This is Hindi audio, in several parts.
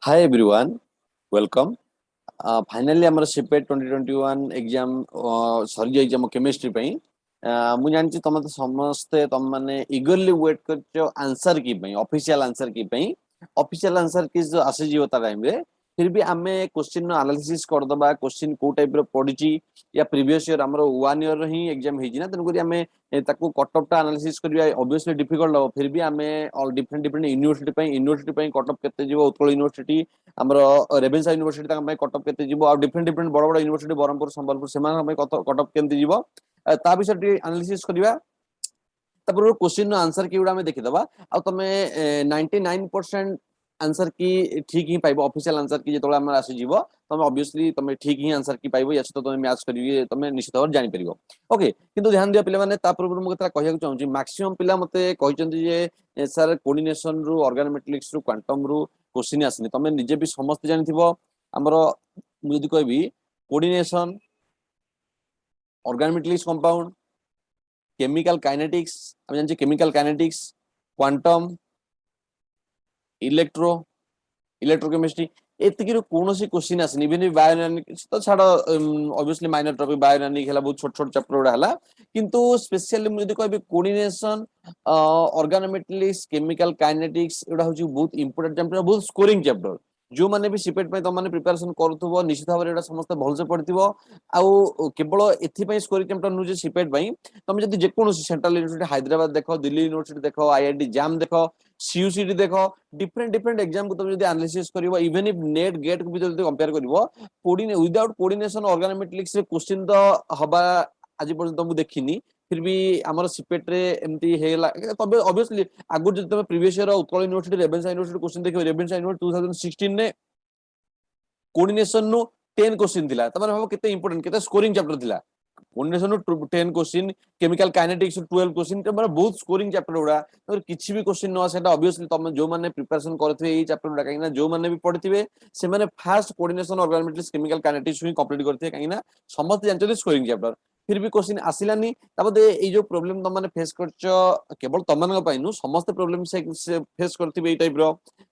Hi everyone, welcome. Finally, our CPET 2021 exam सरी जाइए हम केमिस्ट्री पे मु जानछि तम तो समस्ते तम माने इगरली वेट करछो आंसर की पे ऑफिशियल आंसर की पे ऑफिशियल आंसर की जो आसे जीव ता टाइम रे फिर भी आमे क्वेश्चन नो एनालिसिस कर दबा क्वेश्चन को टाइप रो पडिची या प्रीवियस ईयर हमरो 1 ईयर ही एग्जाम हेजी ना तन करी आमे ताको कट ऑफ टा एनालिसिस करिया ऑब्वियसली डिफिकल्ट हो फिर भी आमे ऑल डिफरेंट डिफरेंट यूनिवर्सिटी पे कट ऑफ केते जीव उत्कल यूनिवर्सिटी हमरो रेभेन्सा यूनिवर्सिटी तक कट ऑफ केते जीव आ डिफरेंट डिफरेंट बड़ बड़ यूनिवर्सिटी बरहमपुर संबलपुर सेमान कट ऑफ केमती जीव ता विषय एनालिसिस करिया तापर क्वेश्चन आंसर की गुड़ा देखीदबा आ तुम 99% आंसर की ठीक ही पाइबो ऑफिशियल आंसर की जेतोला हमर आसी जीवो तुम ऑब्वियसली तुम ठीक ही आंसर की पाइबो या तो तुम मैच करिवे तुम निश्चित भाव जानि परिबो ओके किंतु ध्यान दियो पिले माने ता पूर्व मु कथा कहिया चाहूची मैक्सिमम पिला मते कहिचंती जे सर कोऑर्डिनेशन रु ऑर्गेनोमेट्रिक्स रु क्वांटम रु क्वेश्चन आसनी तुम निजे भी समस्त जानिथिबो हमरो मु जदी कहबी कोऑर्डिनेशन ऑर्गेनोमेट्रिक्स कंपाउंड केमिकल काइनेटिक्स हम जानछि केमिकल काइनेटिक्स क्वांटम इलेक्ट्रोकेमिस्ट्री एतिकी कौन सी क्वेश्चन आसनी इवन बायोडायनामिक्स तो छाड़ ऑब्वियसली माइनर टॉपिक बायोडायनामिक हला बहुत छोट छोट चैप्टर उडा हला किंतु स्पेशली मु जदी कहबी कोऑर्डिनेशन ऑर्गेनोमेट्रिक्स केमिकल काइनेटिक्स एडा होची बहुत इंपोर्टेंट चैप्टर बहुत स्कोरिंग चैप्टर जो माने भी सीपेट पे तुम माने प्रिपरेशन करथुबो निश्चित भाव एडा समस्त भल से पढ़थिबो आउ केवल एथि पई स्कोरिंग चैप्टर नु जे सीपेट पई तुम जदी जे कोनो सेंट्रल यूनिवर्सिटी हैदराबाद देखो दिल्ली यूनिवर्सिटी देखो आईआईटी जैम देखो सीयूसीटी देखो डिफरेंट डिफरेंट एग्जाम को तुम जदी एनालिसिस करिवो इवन इफ नेट गेट को भी जदी कंपेयर करिवो विदाउट कोऑर्डिनेशन ऑर्गेनोमेट्रिक्स रे क्वेश्चन तो हबा आज पर्यंत मु देखिनी फिर भी हमर सीपेट रे एमती हेला तबे ऑब्वियसली आगु जदी तुम previous year Utkal university Ravenshaw university question देखिबो रेभेन्सा यूनिवर्सिटी 2016 ने कोऑर्डिनेशन नु 10 क्वेश्चन थिला तमाने भाबो केते इंपोर्टेंट केते स्कोरिंग चैप्टर थिला कोऑर्डिनेशन नु 10 क्वेश्चन केमिकल काइनेटिक्स 12 क्वेश्चन त माने बहुत स्कोरिंग चैप्टर उडा तो किछि भी क्वेश्चन न सेटा ऑब्वियसली तुम जो माने प्रिपरेशन करथि एई चैप्टर उडा काइना जो माने भी पढिथिबे से माने फास्ट कोऑर्डिनेशन ऑर्गेनोमेट्रिक्स केमिकल काइनेटिक्स ही कंप्लीट करथि काइना समस्त जानते स्कोरिंग चैप्टर फिर भी क्वेश्चन आसिलानी तबदे ए जो प्रॉब्लम तुम माने फेस करछ केवल तमनक पाइनु समस्त प्रॉब्लम से फेस करथिबे ए टाइप रो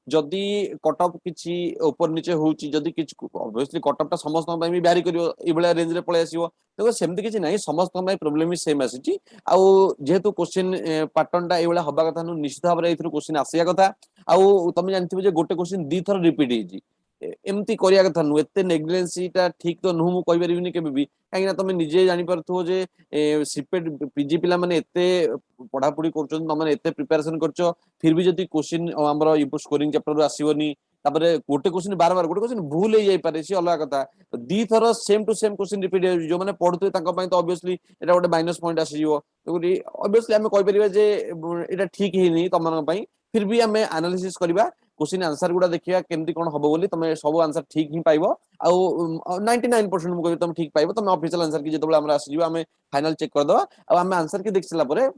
जदी कट ऑफ किछि ऊपर नीचे होउची जदी किछि ऑब्वियसली कट ऑफ ता समस्त पई भी वैरी करियो ए बळे रेंज रे पळे आसीबो देखो सेमति किछि नाही समस्त पई प्रॉब्लम ही सेम आसीची आउ जेहेतु क्वेश्चन पैटर्न टा ए बळे हबा कथा नु निश्चित भाबरे एथुर क्वेश्चन आसिया कथा आउ तुम जानथिबो जे गोटे क्वेश्चन दी थर रिपीट हेजी एमती करिया कथा नु एते नेग्लिजेंसी टा ठीक तो नु मु कहि परिबिनी केबे भी काहे ना तुम निजे जानि परथो जे सीपेट पीजी पिला माने एते पढ़ा पढ़ी करछन तुम माने एते प्रिपरेशन करछो फिर भी जदी क्वेश्चन हमरो स्कोरिंग चैप्टर आसीबोनी तापरे गोटे क्वेश्चन बार बार गोटे क्वेश्चन भूल हे जाई पारे सी अलग कथा दी थर same to same question repeat हो जो माने पढुते तांका पई तो ऑब्वियसली एटा गोटे माइनस पॉइंट आसी जीवो तो ऑब्वियसली हम कहि परिबा जे एटा ठीक हे नी तमन पई फिर भी हमें एनालिसिस करबा क्वेश्चन आंसर गुडा देखिया केमती कोन हबो बोली तमे सब आंसर ठीक ही पाइबो आउ 99% मु कहबी तुम ठीक पाइबो तुम ऑफिशियल आंसर की जेतबेला हमरा आसी जीवो हमें फाइनल चेक कर दवा आ हमें आंसर की देख सला परे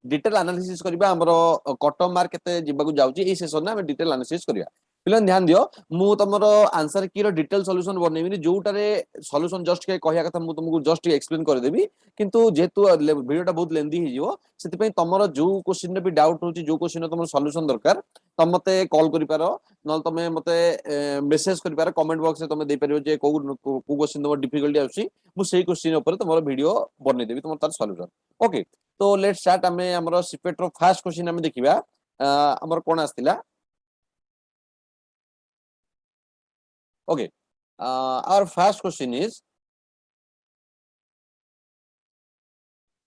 डिटेल एनालिसिस करबा हमरो कट ऑफ मार्क केते जिबाकू जाउची ए सेशन में हमें डिटेल एनालिसिस करबा पिलन ध्यान दियो मु तमरो आंसर की रो डिटेल सॉल्यूशन बनेबिनी जोटारे सॉल्यूशन जस्ट के कहिया कथा मु तुमको जस्ट एक्सप्लेन कर देबी किंतु जेतु वीडियोटा बहुत लेंदी हे जिवो सेति पई तमरो जो क्वेश्चन में भी डाउट होची जो क्वेश्चन तमरो सॉल्यूशन दरकार तम मते कॉल करि पारो न तमे मते मेसेज करि पारो कमेंट बॉक्स में तमे दे परियो जे को क्वेश्चन तमरो डिफिकल्टी आउची मु सेही क्वेश्चन ऊपर तमरो वीडियो बने देबी तमरो तार सॉल्यूशन ओके तो लेट्स स्टार्ट हमें हमरो सीपेट रो फर्स्ट क्वेश्चन हमें देखिबा हमर कोन आस्तिला okay our first question is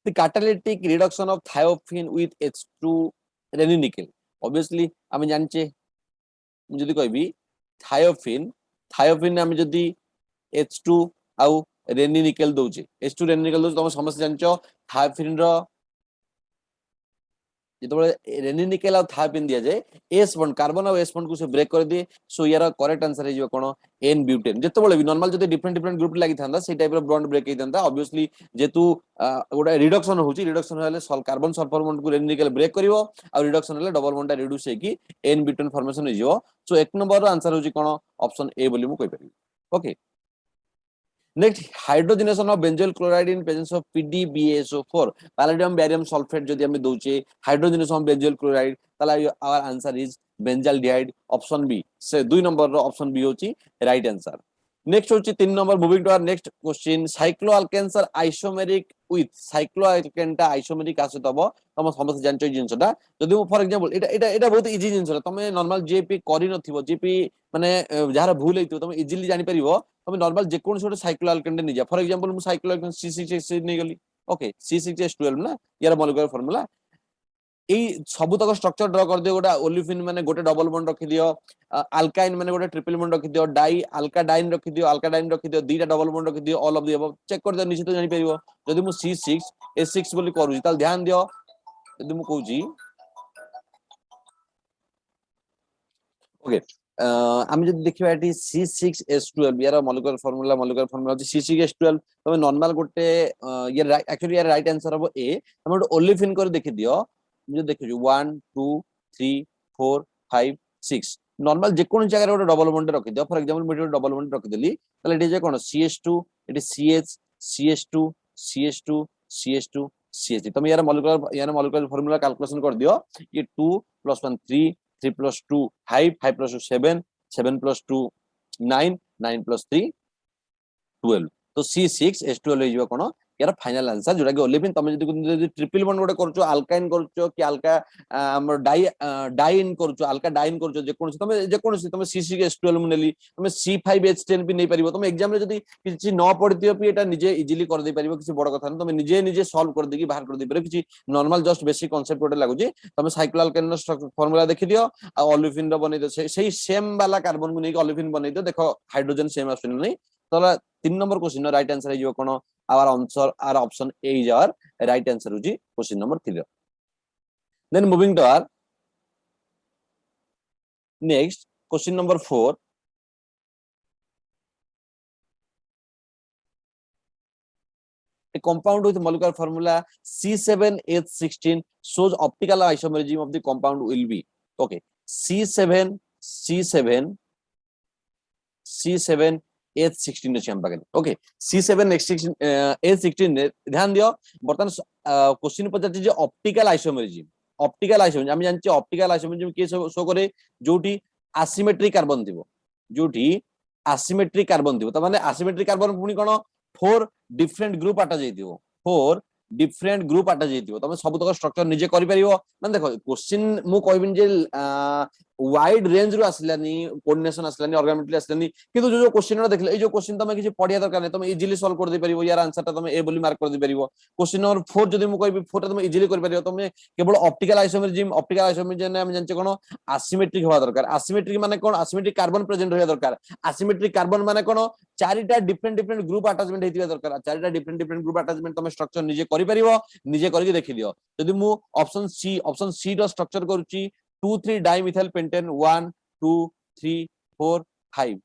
the catalytic reduction of thiophene with H2 rainy nickel obviously हम जानचे जदी कहबी थायोफिन हम जदी H2 आउ रेनी निकेल दोचे H2 रेनी निकेल दोचे तुम समस्त जानचो थायोफिन रो जेतबे रेनी निकेल आ थायोफिन दिया जाए एस बॉन्ड कार्बन और एस बॉन्ड को से ब्रेक कर दिए सो यार करेक्ट आंसर है जो कोन एन ब्यूटेन जेतबे भी नॉर्मल जदी डिफरेंट डिफरेंट ग्रुप लागि थांदा से टाइप रो बॉन्ड ब्रेक हे थांदा ऑब्वियसली जेतु गोटा रिडक्शन होची रिडक्शन होले कार्बन सल्फर बॉन्ड को रेनी निकेल ब्रेक करिवो आ रिडक्शन होले डबल बॉन्ड रिड्यूस हे की एन ब्यूटेन फॉर्मेशन हे जो सो एक नंबर रो आंसर होची कोन ऑप्शन ए बोली मु कहि परिबी okay next hydrogenation of benzoyl chloride in presence of PdBaSO4 palladium barium sulphate जदी हम दोचे हाइड्रोजनेशन ऑफ बेंजोइल क्लोराइड তাহলে our answer is benzaldehyde option B সে 2 নম্বর অপশন বি হচ্ছে রাইট आंसर নেক্সট হচ্ছে 3 নম্বর মুভিং টু আর নেক্সট কোশ্চেন সাইক্লোঅ্যালকেনস আর আইসোমেরিক উইথ সাইক্লোঅ্যালকেনটা আইসোমেরিক আছে তব তোমরা সমস্ত জানছো এই জিনিসটা যদি ফর এক্সাম্পল এটা বহুত ইজি জিনিসটা তুমি নরমাল জিপি করি নথিব জিপি মানে যারা ভুল হইতো তুমি ইজিলি জানি পারিব তুমি নরমাল যে কোন ছোট সাইক্লোঅ্যালকেনটা নিয়ে যা ফর এক্সাম্পল মু সাইক্লোঅ্যালকেন C6H6 নিয়ে গলি ওকে C6H12 না ইয়ার মলিকুলার ফর্মুলা এই ସବୁତକ স্ট্রাকচার ড্র করে দিও গোটা ওলিফিন মানে গোটে ডবল বন্ড রখি দিও আলকাইন মানে গোটে ট্রিপল বন্ড রখি দিও আলকাডাইন রখি দিও দুইটা ডবল বন্ড রখি দিও অল অফ দি অবভ চেক করে দিও নিশ্চিত জানি পারিব যদি মু C6H6 বলি କରୁছি তাহলে ধ্যান দিও যদি মু কହୁছি ওকে আমি যদি দেখিবা এটি C6H12 ইয়ার মলিকুলার ফর্মুলা হচ্ছে C6H12 তবে নরমাল গোটে ইয়ার অ্যাকচুয়ালি ইয়ার রাইট आंसर হবো এ তুমি গোটে ওলিফিন করে দেখি দিও जो देखियो 1 2 3 4 5 6 নরমাল যে কোন জায়গায় ওটা ডবল বন্ড রাখি দাও ফর एग्जांपल মিডিও ডবল বন্ড রাখি দিলি তাহলে এটি যে কোন CH2 এটি CH CH2 CH2 CH2 CH তুমি মলিকুলার ফর্মুলা ক্যালকুলেশন कर दियो ये 2 + 1 3 3 + 2 5 5 + 2 7 7 + 2 9 9 + 3 12 तो C6H12 হই যাবে কোন यार फाइनल आंसर जोटा कि ओलिफिन तुम जदि ट्रिपल बॉन्ड गोटे करछो अल्काइन करछो कि अल्का हमर डाइन करछो अल्का डाइन करछो जे कोनसी तुम C6H12 नेली तुम C5H10 भी नै परिबो तुम एग्जाम रे जदि किछि न पढितियो पि एटा निजे इजीली कर दे परिबो किछि बड़ कथा न तुम निजे सॉल्व कर देकी बाहर कर दे परिबो किछि नॉर्मल जस्ट बेसिक कांसेप्ट गोटे लागुची तुम साइक्लोअल्केन फार्मूला देखि दियो आ ओलिफिन रो बनै दो सेही सेम वाला कार्बन को नै ओलिफिन बनै दो देखो हाइड्रोजन सेम आछन नै तला 3 नंबर क्वेश्चन राइट आंसर है जो कोन our answer our option A is our right answer uji question number 3 then moving to our next question number 4 a compound with molecular formula C7H16 shows optical isomerism of the compound will be okay C7 H16 ଅଛି ଆମ ପାଖରେ ଓକେ C7H16 ଧ୍ୟାନ ଦିଅ ବର୍ତ୍ତମାନ क्वेश्चन ପଚାରିଛି ଯେ ଅପ୍ଟିକାଲ ଆଇସୋମେରିଜିମ୍ ଆମେ ଜାଣିଛେ ଅପ୍ଟିକାଲ ଆଇସୋମେରିଜିମ୍ କିଏ ଶୋ କରେ ଯୋଉଠି ଆସିମେଟ୍ରିक कार्बन ଥିବ ତ ମାନେ ଆସିମେଟ୍ରିक कार्बन ପୁଣି କଣ 4 डिफरेंट ग्रुप आटा जाइथिबो 4 डिफरेंट ग्रुप आटा जाइथिबो तमे सब तक स्ट्रक्चर निजे करि परिबो माने देखो क्वेश्चन मु कहबिन जे वाइड रेंज रो आसलानी कोऑर्डिनेशन आसलानी ऑर्गेनामेंटली आसलानी किंतु जो क्वेश्चन रो देखले ए जो क्वेश्चन तमे किछि पढिया दरकार नै तमे इजीली सॉल्व कर दे परिबो यार आंसर ता तमे ए बोली मार्क कर दे परिबो क्वेश्चन नंबर 4 जदि मु कहबि 4 ता तमे इजीली कर परिबो तमे केवल ऑप्टिकल आइसोमेरिज्म ने हम जानचे कोन एसिमेट्रिक होवा दरकार एसिमेट्रिक माने कोन एसिमेट्रिक कार्बन प्रेजेंट होया दरकार एसिमेट्रिक कार्बन माने कोन चारिटा डिफरेंट ग्रुप अटैचमेंट हेतिबा दरकार चारिटा डिफरेंट ग्रुप अटैचमेंट तमे स्ट्रक्चर निजे करि परिबो निजे करके देखि दियो यदि मु ऑप्शन सी रो स्ट्रक्चर करूची 2 3 डाइमिथाइल पेंटेन 1 2 3 4 5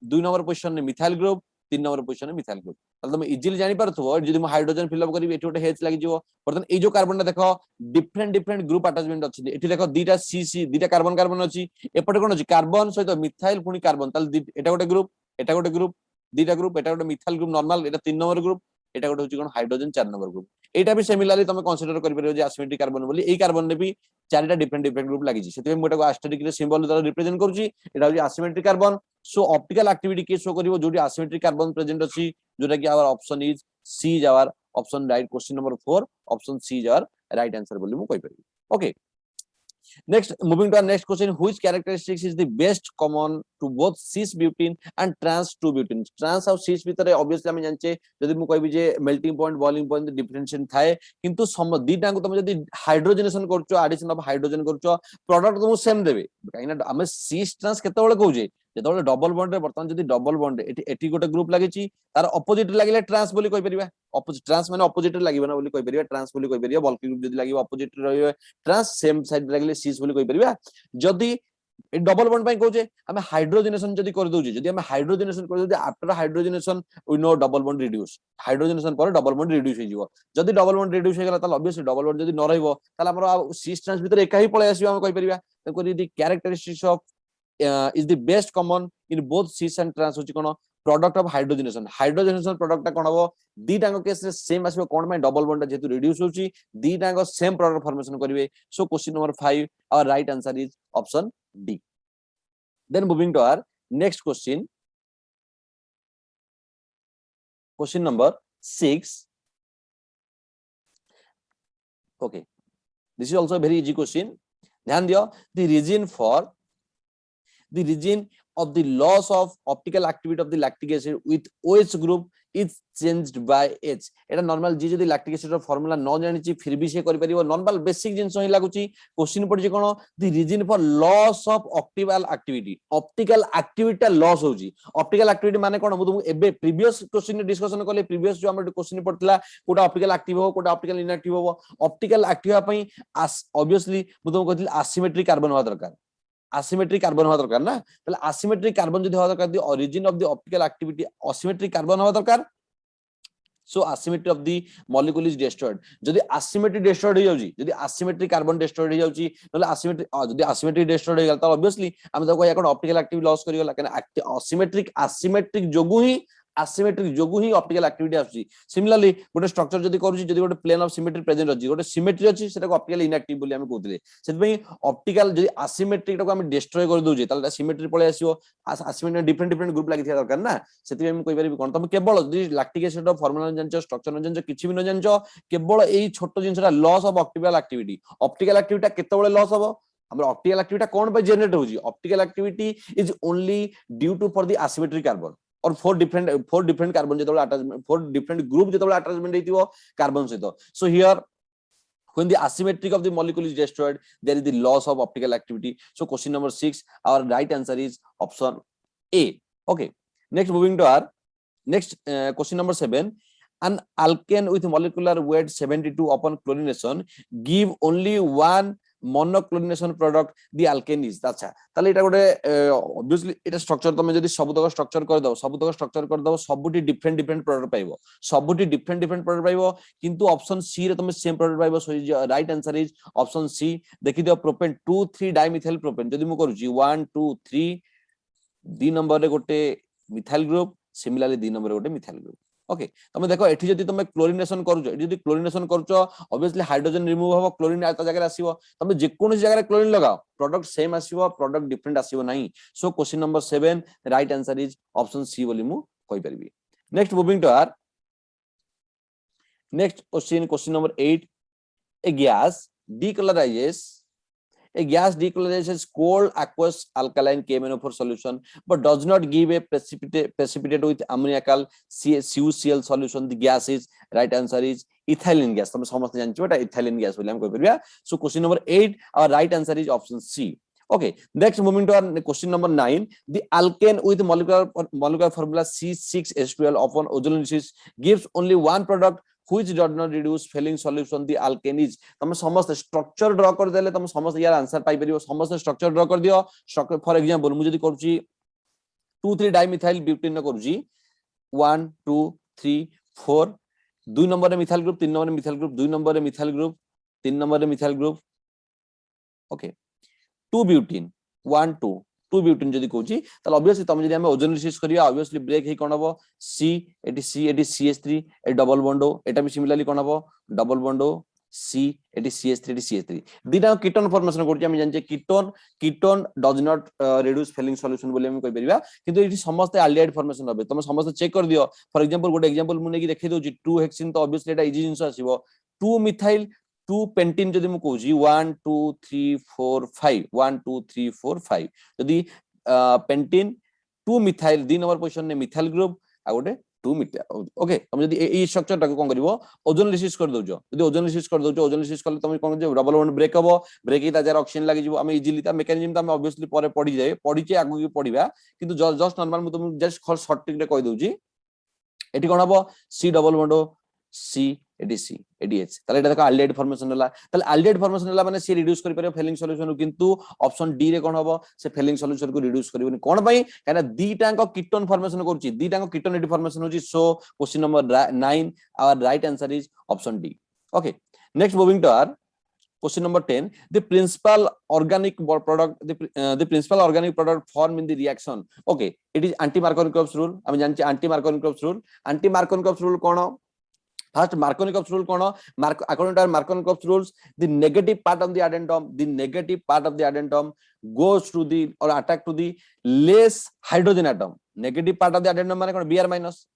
2 नंबर पोजीशन ने मिथाइल ग्रुप 3 नंबर पोजीशन ने मिथाइल ग्रुप तले तुम इजीली जानि परथबो जदि मु हाइड्रोजन फिल अप करिवि एठी ओटे हेच लागि जिवो बर्तन ए जो कार्बन ना देखो डिफरेंट ग्रुप अटैचमेंट अछि एठी देखो दीटा सी दीटा कार्बन अछि एपटे कोन अछि कार्बन सहित मिथाइल पुनी कार्बन तले एटा गोटे ग्रुप दीटा ग्रुप एटा गोटे मिथाइल ग्रुप नॉर्मल एटा 3 नंबर ग्रुप एटा गोटे होची कोन हाइड्रोजन 4 नंबर ग्रुप एटा भी सिमिलरली तुम कंसीडर करि परिबो जे एसिमेट्रिक कार्बन बोली ए कार्बन ने भी चारिटा डिफरेंट ग्रुप लागि छि सेते मोटा को एस्टेरिक रे सिंबल द्वारा रिप्रेजेंट करूची एटा होची asymmetric carbon so optical activity के शो करिवो जोटी एसिमेट्रिक कार्बन प्रेजेंट अछि जोटा कि our option is C is our option right question number 4 option C is our right answer बोली मु कहि परिबो okay next moving to our next question which characteristics is the best common to both cis butene and trans 2 butene trans और cis भितरे obviously हम जानचे जदि मु कहबि जे melting point boiling point differentiation थाए किंतु दीटा को तुम जदि हाइड्रोजनेशन करछो एडिशन ऑफ हाइड्रोजन करछो प्रोडक्ट तुम सेम देबे काइना हम cis trans केते बेले कहूजे जेतबेले डबल बॉन्ड रे बर्तमान जदि डबल बॉन्ड एटी गोटे ग्रुप लागिची तार अपोजिट लागिले ट्रांस बोली कहि परिबा अपोजिट ट्रांस माने अपोजिट लागिबो ना बोली कहि परिबा ट्रांस बोली कहि परिबा बल्कि ग्रुप जदि लागिबो अपोजिट रहिबो ट्रांस सेम साइड लागिले सिस बोली कहि परिबा जदि डबल बॉन्ड पई कहूजे हम हाइड्रोजनेशन जदि कर दोजे जदि हम हाइड्रोजनेशन कर दोजे after hydrogenation we know double bond reduce hydrogenation पर डबल बॉन्ड रिड्यूस हो जिवो जदि डबल बॉन्ड रिड्यूस हो गेला त ऑब्वियसली डबल बॉन्ड जदि न रहइबो ताले हमर सिस ट्रांस भीतर एका ही पळे आसीबो हम कहि परिबा त the characteristics of is the best common in both cis and trans होची कोन प्रोडक्ट ऑफ हाइड्रोजनेशन प्रोडक्ट कोन हो दीटांग केस रे सेम आसीबो कोन में डबल बॉन्ड जेतु रिड्यूस होची दीटांग सेम प्रोडक्ट फॉर्मेशन करिवे so question number 5 our right answer is option D then moving to our next question number 6 okay this is also a very easy question ध्यान दियो the region of the loss of optical activity of the lactic acid with OH group is changed by H Etah normal जी जदी लैक्टिक एसिड रो फार्मूला न जानिची फिर भी से करि परिबो नॉर्मल बेसिक जिंस ही लागुची क्वेश्चन पड़जी कोन the reason for loss of optical activity loss होजी ऑप्टिकल एक्टिविटी माने कोन मु तुम एबे प्रीवियस क्वेश्चन डिस्कशन करले प्रीवियस जो हमर क्वेश्चन पड़तला कोटा ऑप्टिकल एक्टिव हो कोटा ऑप्टिकल इनएक्टिव हो ऑप्टिकल एक्टिव पई ऑब्वियसली मु तुम कहतिल एसिमेट्रिक कार्बन होवा दरकार एसिमेट्रिक कार्बन होवा दरकार ना तले एसिमेट्रिक कार्बन जदी होवा दरकार the origin of the optical activity asymmetric carbon होवा दरकार so asymmetry of the molecule is destroyed जदी एसिमेट्री डिस्ट्रॉयड हो जाउची जदी एसिमेट्रिक कार्बन डिस्ट्रॉयड हो जाउची नले एसिमेट्री जदी एसिमेट्री डिस्ट्रॉयड हो गेल त ऑब्वियसली हम तो कोया कोन ऑप्टिकल एक्टिविटी लॉस करि गेला कने एसिमेट्रिक जोगु ही ऑप्टिकल एक्टिविटी आसी सिमिलरली गोटे स्ट्रक्चर जदी करूची जदी गोटे प्लेन ऑफ सिमेट्री प्रेजेंट अछि गोटे सिमेट्री अछि सेटा को ऑप्टिकल इनएक्टिव बोली हम कहउतले सेत पई ऑप्टिकल जदी एसिमेट्रिक को हम डिस्ट्रॉय कर दोजे ताले सिमेट्री पळे आसीओ एसिमेट्री डिफरेंट ग्रुप लागि थिया दरकार ना सेति हम कहि परिबी कोन तम केवल जदी लैक्टिक एसिड रो फार्मूला जानचो स्ट्रक्चर न जानचो किछि भी न जानचो केवल एई छोटो जिंसटा लॉस ऑफ ऑप्टिकल एक्टिविटी केते बळे लॉस होबो हमर ऑप्टिकल एक्टिविटी कोन पे जनरेट होजी optical activity is only due to for the asymmetric carbon और फोर different कार्बन जेतबे अटैचमेंट फोर डिफरेंट ग्रुप जेतबे अटैचमेंट हेतिबो कार्बन सहित so here when the asymmetric of the molecule is destroyed there is the loss of optical activity so question number 6 our right answer is option A okay next moving to our next question number 7 an alkane with molecular weight 72 upon chlorination give only one monoclorination product the alkane is अच्छा ताले एटा गोटे ऑब्वियसली एटा स्ट्रक्चर तमे जदी सबुतक स्ट्रक्चर कर दो सबुटी डिफरेंट प्रोडक्ट पाइबो सबुटी डिफरेंट प्रोडक्ट पाइबो किंतु ऑप्शन सी रे तमे सेम प्रोडक्ट पाइबो so right answer is option C देखि दियो प्रोपेन 2 3 डाइमिथाइल प्रोपेन जदी मु करूची 1 2 3 दी नंबर रे गोटे methyl group similarly the number रे गोटे मिथाइल ग्रुप ओके तमे देखो एठी जदी तमे क्लोरिनेशन करूछ एठी जदी क्लोरिनेशन करूछ ऑब्वियसली हाइड्रोजन रिमूव हो क्लोरीन आता जगह आसीबो तमे जे कोन जगह रे क्लोरीन लगाओ प्रोडक्ट सेम आसीबो प्रोडक्ट डिफरेंट आसीबो नाही so question number 7 right answer is option C बोली मु कहि परबी next moving to our next question number 8 a gas decolorizes a gas decolorizes cold aqueous alkaline KMnO4 solution but does not give a precipitate with ammoniacal CuCl solution the gas is right answer is ethylene gas तुम समस्त जानछो एटा ethylene gas बोली हम कहि परबिया so question number 8 our right answer is option C okay next moving to our question number 9 the alkane with molecular formula C6H12 upon ozonolysis gives only one product which does not reduce failing solution the alkane is तुम समस्त स्ट्रक्चर ड्रा कर देले तुम समस्त यार आंसर पाई परियो समस्त स्ट्रक्चर ड्रा कर दियो स्ट्रक्चर फॉर एग्जांपल मु जदी करूची 2 3 डाइमिथाइल ब्यूटेन न करूची 1 2 3 4 2 नंबर रे मिथाइल ग्रुप 3 नंबर रे मिथाइल ग्रुप 2 नंबर रे मिथाइल ग्रुप 3 नंबर रे methyl group okay 2 butane 1 2 2 butane जदी कहूची त ऑब्वियसली तुम जदी हम ओजोनोलिसिस करिया ऑब्वियसली ब्रेक ही कोन हबो C eighty CH3 A double bond एटा भी सिमिलरली कोन हबो double bond C eighty CH3 दिना कीटोन फॉर्मेशन करछि हम जानजे ketone does not reduce Fehling solution बोले हम कहि परिबा किंतु एटी समस्त एल्डिहाइड फॉर्मेशन होबे तुम समस्त चेक कर दियो फॉर एग्जांपल गोटे एग्जांपल मु नेकी देखै दोछि 2 हेक्सिन तो ऑब्वियसली एटा इजी जिंस आसीबो 2 मिथाइल 2 पेंटीन जदी मु कहूछि 1 2 3 4 5 1 2 3 4 5 जदी pentene 2 methyl the number position ने मिथाइल ग्रुप आ गोटे 2 मिथाइल ओके तुम जदी ए स्ट्रक्चर टाको कोन करबो ओजोनोलिसिस कर दोजो जदी ओजोनोलिसिस कर दोजो ओजोनोलिसिस करले तुम कोन जे डबल बॉन्ड ब्रेक हबो ब्रेक ही ताजार ऑक्सीजन लागि जिवो हम इजीली ता मेकानिज्म ता हम ऑब्वियसली परे पढी जाय पढीचे आगु की पढिबा किंतु जस्ट नॉर्मल मु तुम जस्ट शॉर्ट ट्रिक रे कहि दोजी एटी कोन हबो C double bond C ADC ADH ताले एटा देखो एल्डिहाइड फॉर्मेशन होला ताले एल्डिहाइड फॉर्मेशन होला माने सी रिड्यूस करि परियो फेलिंग सॉल्यूशन किंतु ऑप्शन डी रे कोन हबो से फेलिंग सॉल्यूशन को रिड्यूस करिवनी कोन पई काना दीटांको कीटोन फॉर्मेशन करूची दीटांको कीटोन एडी फॉर्मेशन होची so question number 9 our right answer is option D okay next moving to our Question number 10. The principal organic product, the principal organic product formed in the reaction. Okay, it is anti-Markovnikov rule. I mean, anti-Markovnikov rule. Anti-Markovnikov rule kono? First, Markovnikov rule kono? According to Markovnikov rules, the negative part of the addendum, goes to the or attack to the less hydrogen atom. Negative part of the addendum माने कोन Br minus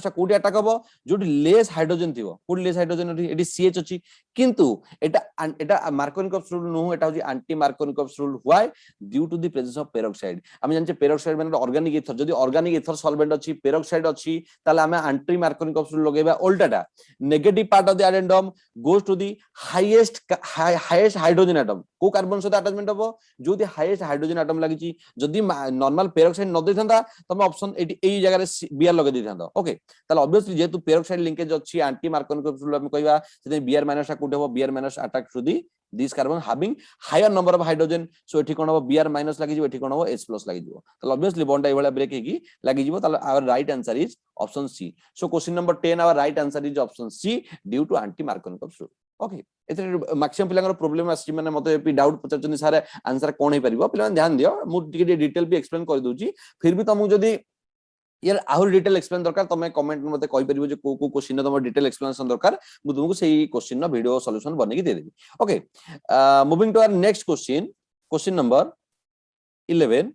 टा कोडी अटैक हबो जोटी लेस हाइड्रोजन थिबो कोडी लेस हाइड्रोजन एटी CH अछि किंतु एटा मार्कोनिकव रूल नु एटा होची anti Markovnikov rule why due to the presence of peroxide हम जानचे पेरोक्साइड माने ऑर्गेनिक ईथर जदी ऑर्गेनिक ईथर सॉल्वेंट अछि पेरोक्साइड अछि ताले हमें एंटी मार्कोनिकव रूल लगेबा उल्टाटा negative part of the addendum goes to the highest hydrogen atom को कार्बन सहित अटैचमेंट हबो जोदी हाईएस्ट हाइड्रोजन एटम लागिची जदी नॉर्मल पेरोक्साइड न देथंदा तमे ऑप्शन एई जगह रे Br लगे देथंदा ओके ताले ऑब्वियसली जेतु पेरोक्साइड लिंकेज अछि एंटी मार्कोनिकव रूल हम कहबा सेते Br माइनस टा कोड हबो Br minus attack to the this carbon having higher number of hydrogen so एठी कोन हबो Br माइनस लागि जिवो एठी कोन हबो H प्लस लागि जिवो ताले ऑब्वियसली बॉन्ड एई वाला ब्रेक हेकी लागि जिवो ताले our right answer is option C so question number 10 our right answer is option C due to anti Markovnikov rule okay एते मैक्सिमम पिलांगर प्रॉब्लम आसी माने मते पी डाउट पचचनी सारे आंसर कोन हे परिबो पिला ध्यान दियो मु टिके डिटेल भी एक्सप्लेन कर दोची फिर भी तुमको जदी यार आहुर डिटेल एक्सप्लेन दरकार तमे कमेंट में मते कहि परिबो जे को क्वेश्चन तम डिटेल एक्सप्लेनेशन दरकार मु तुमको सेही क्वेश्चन नो वीडियो सॉल्यूशन बने के दे देबी okay moving to our next question number 11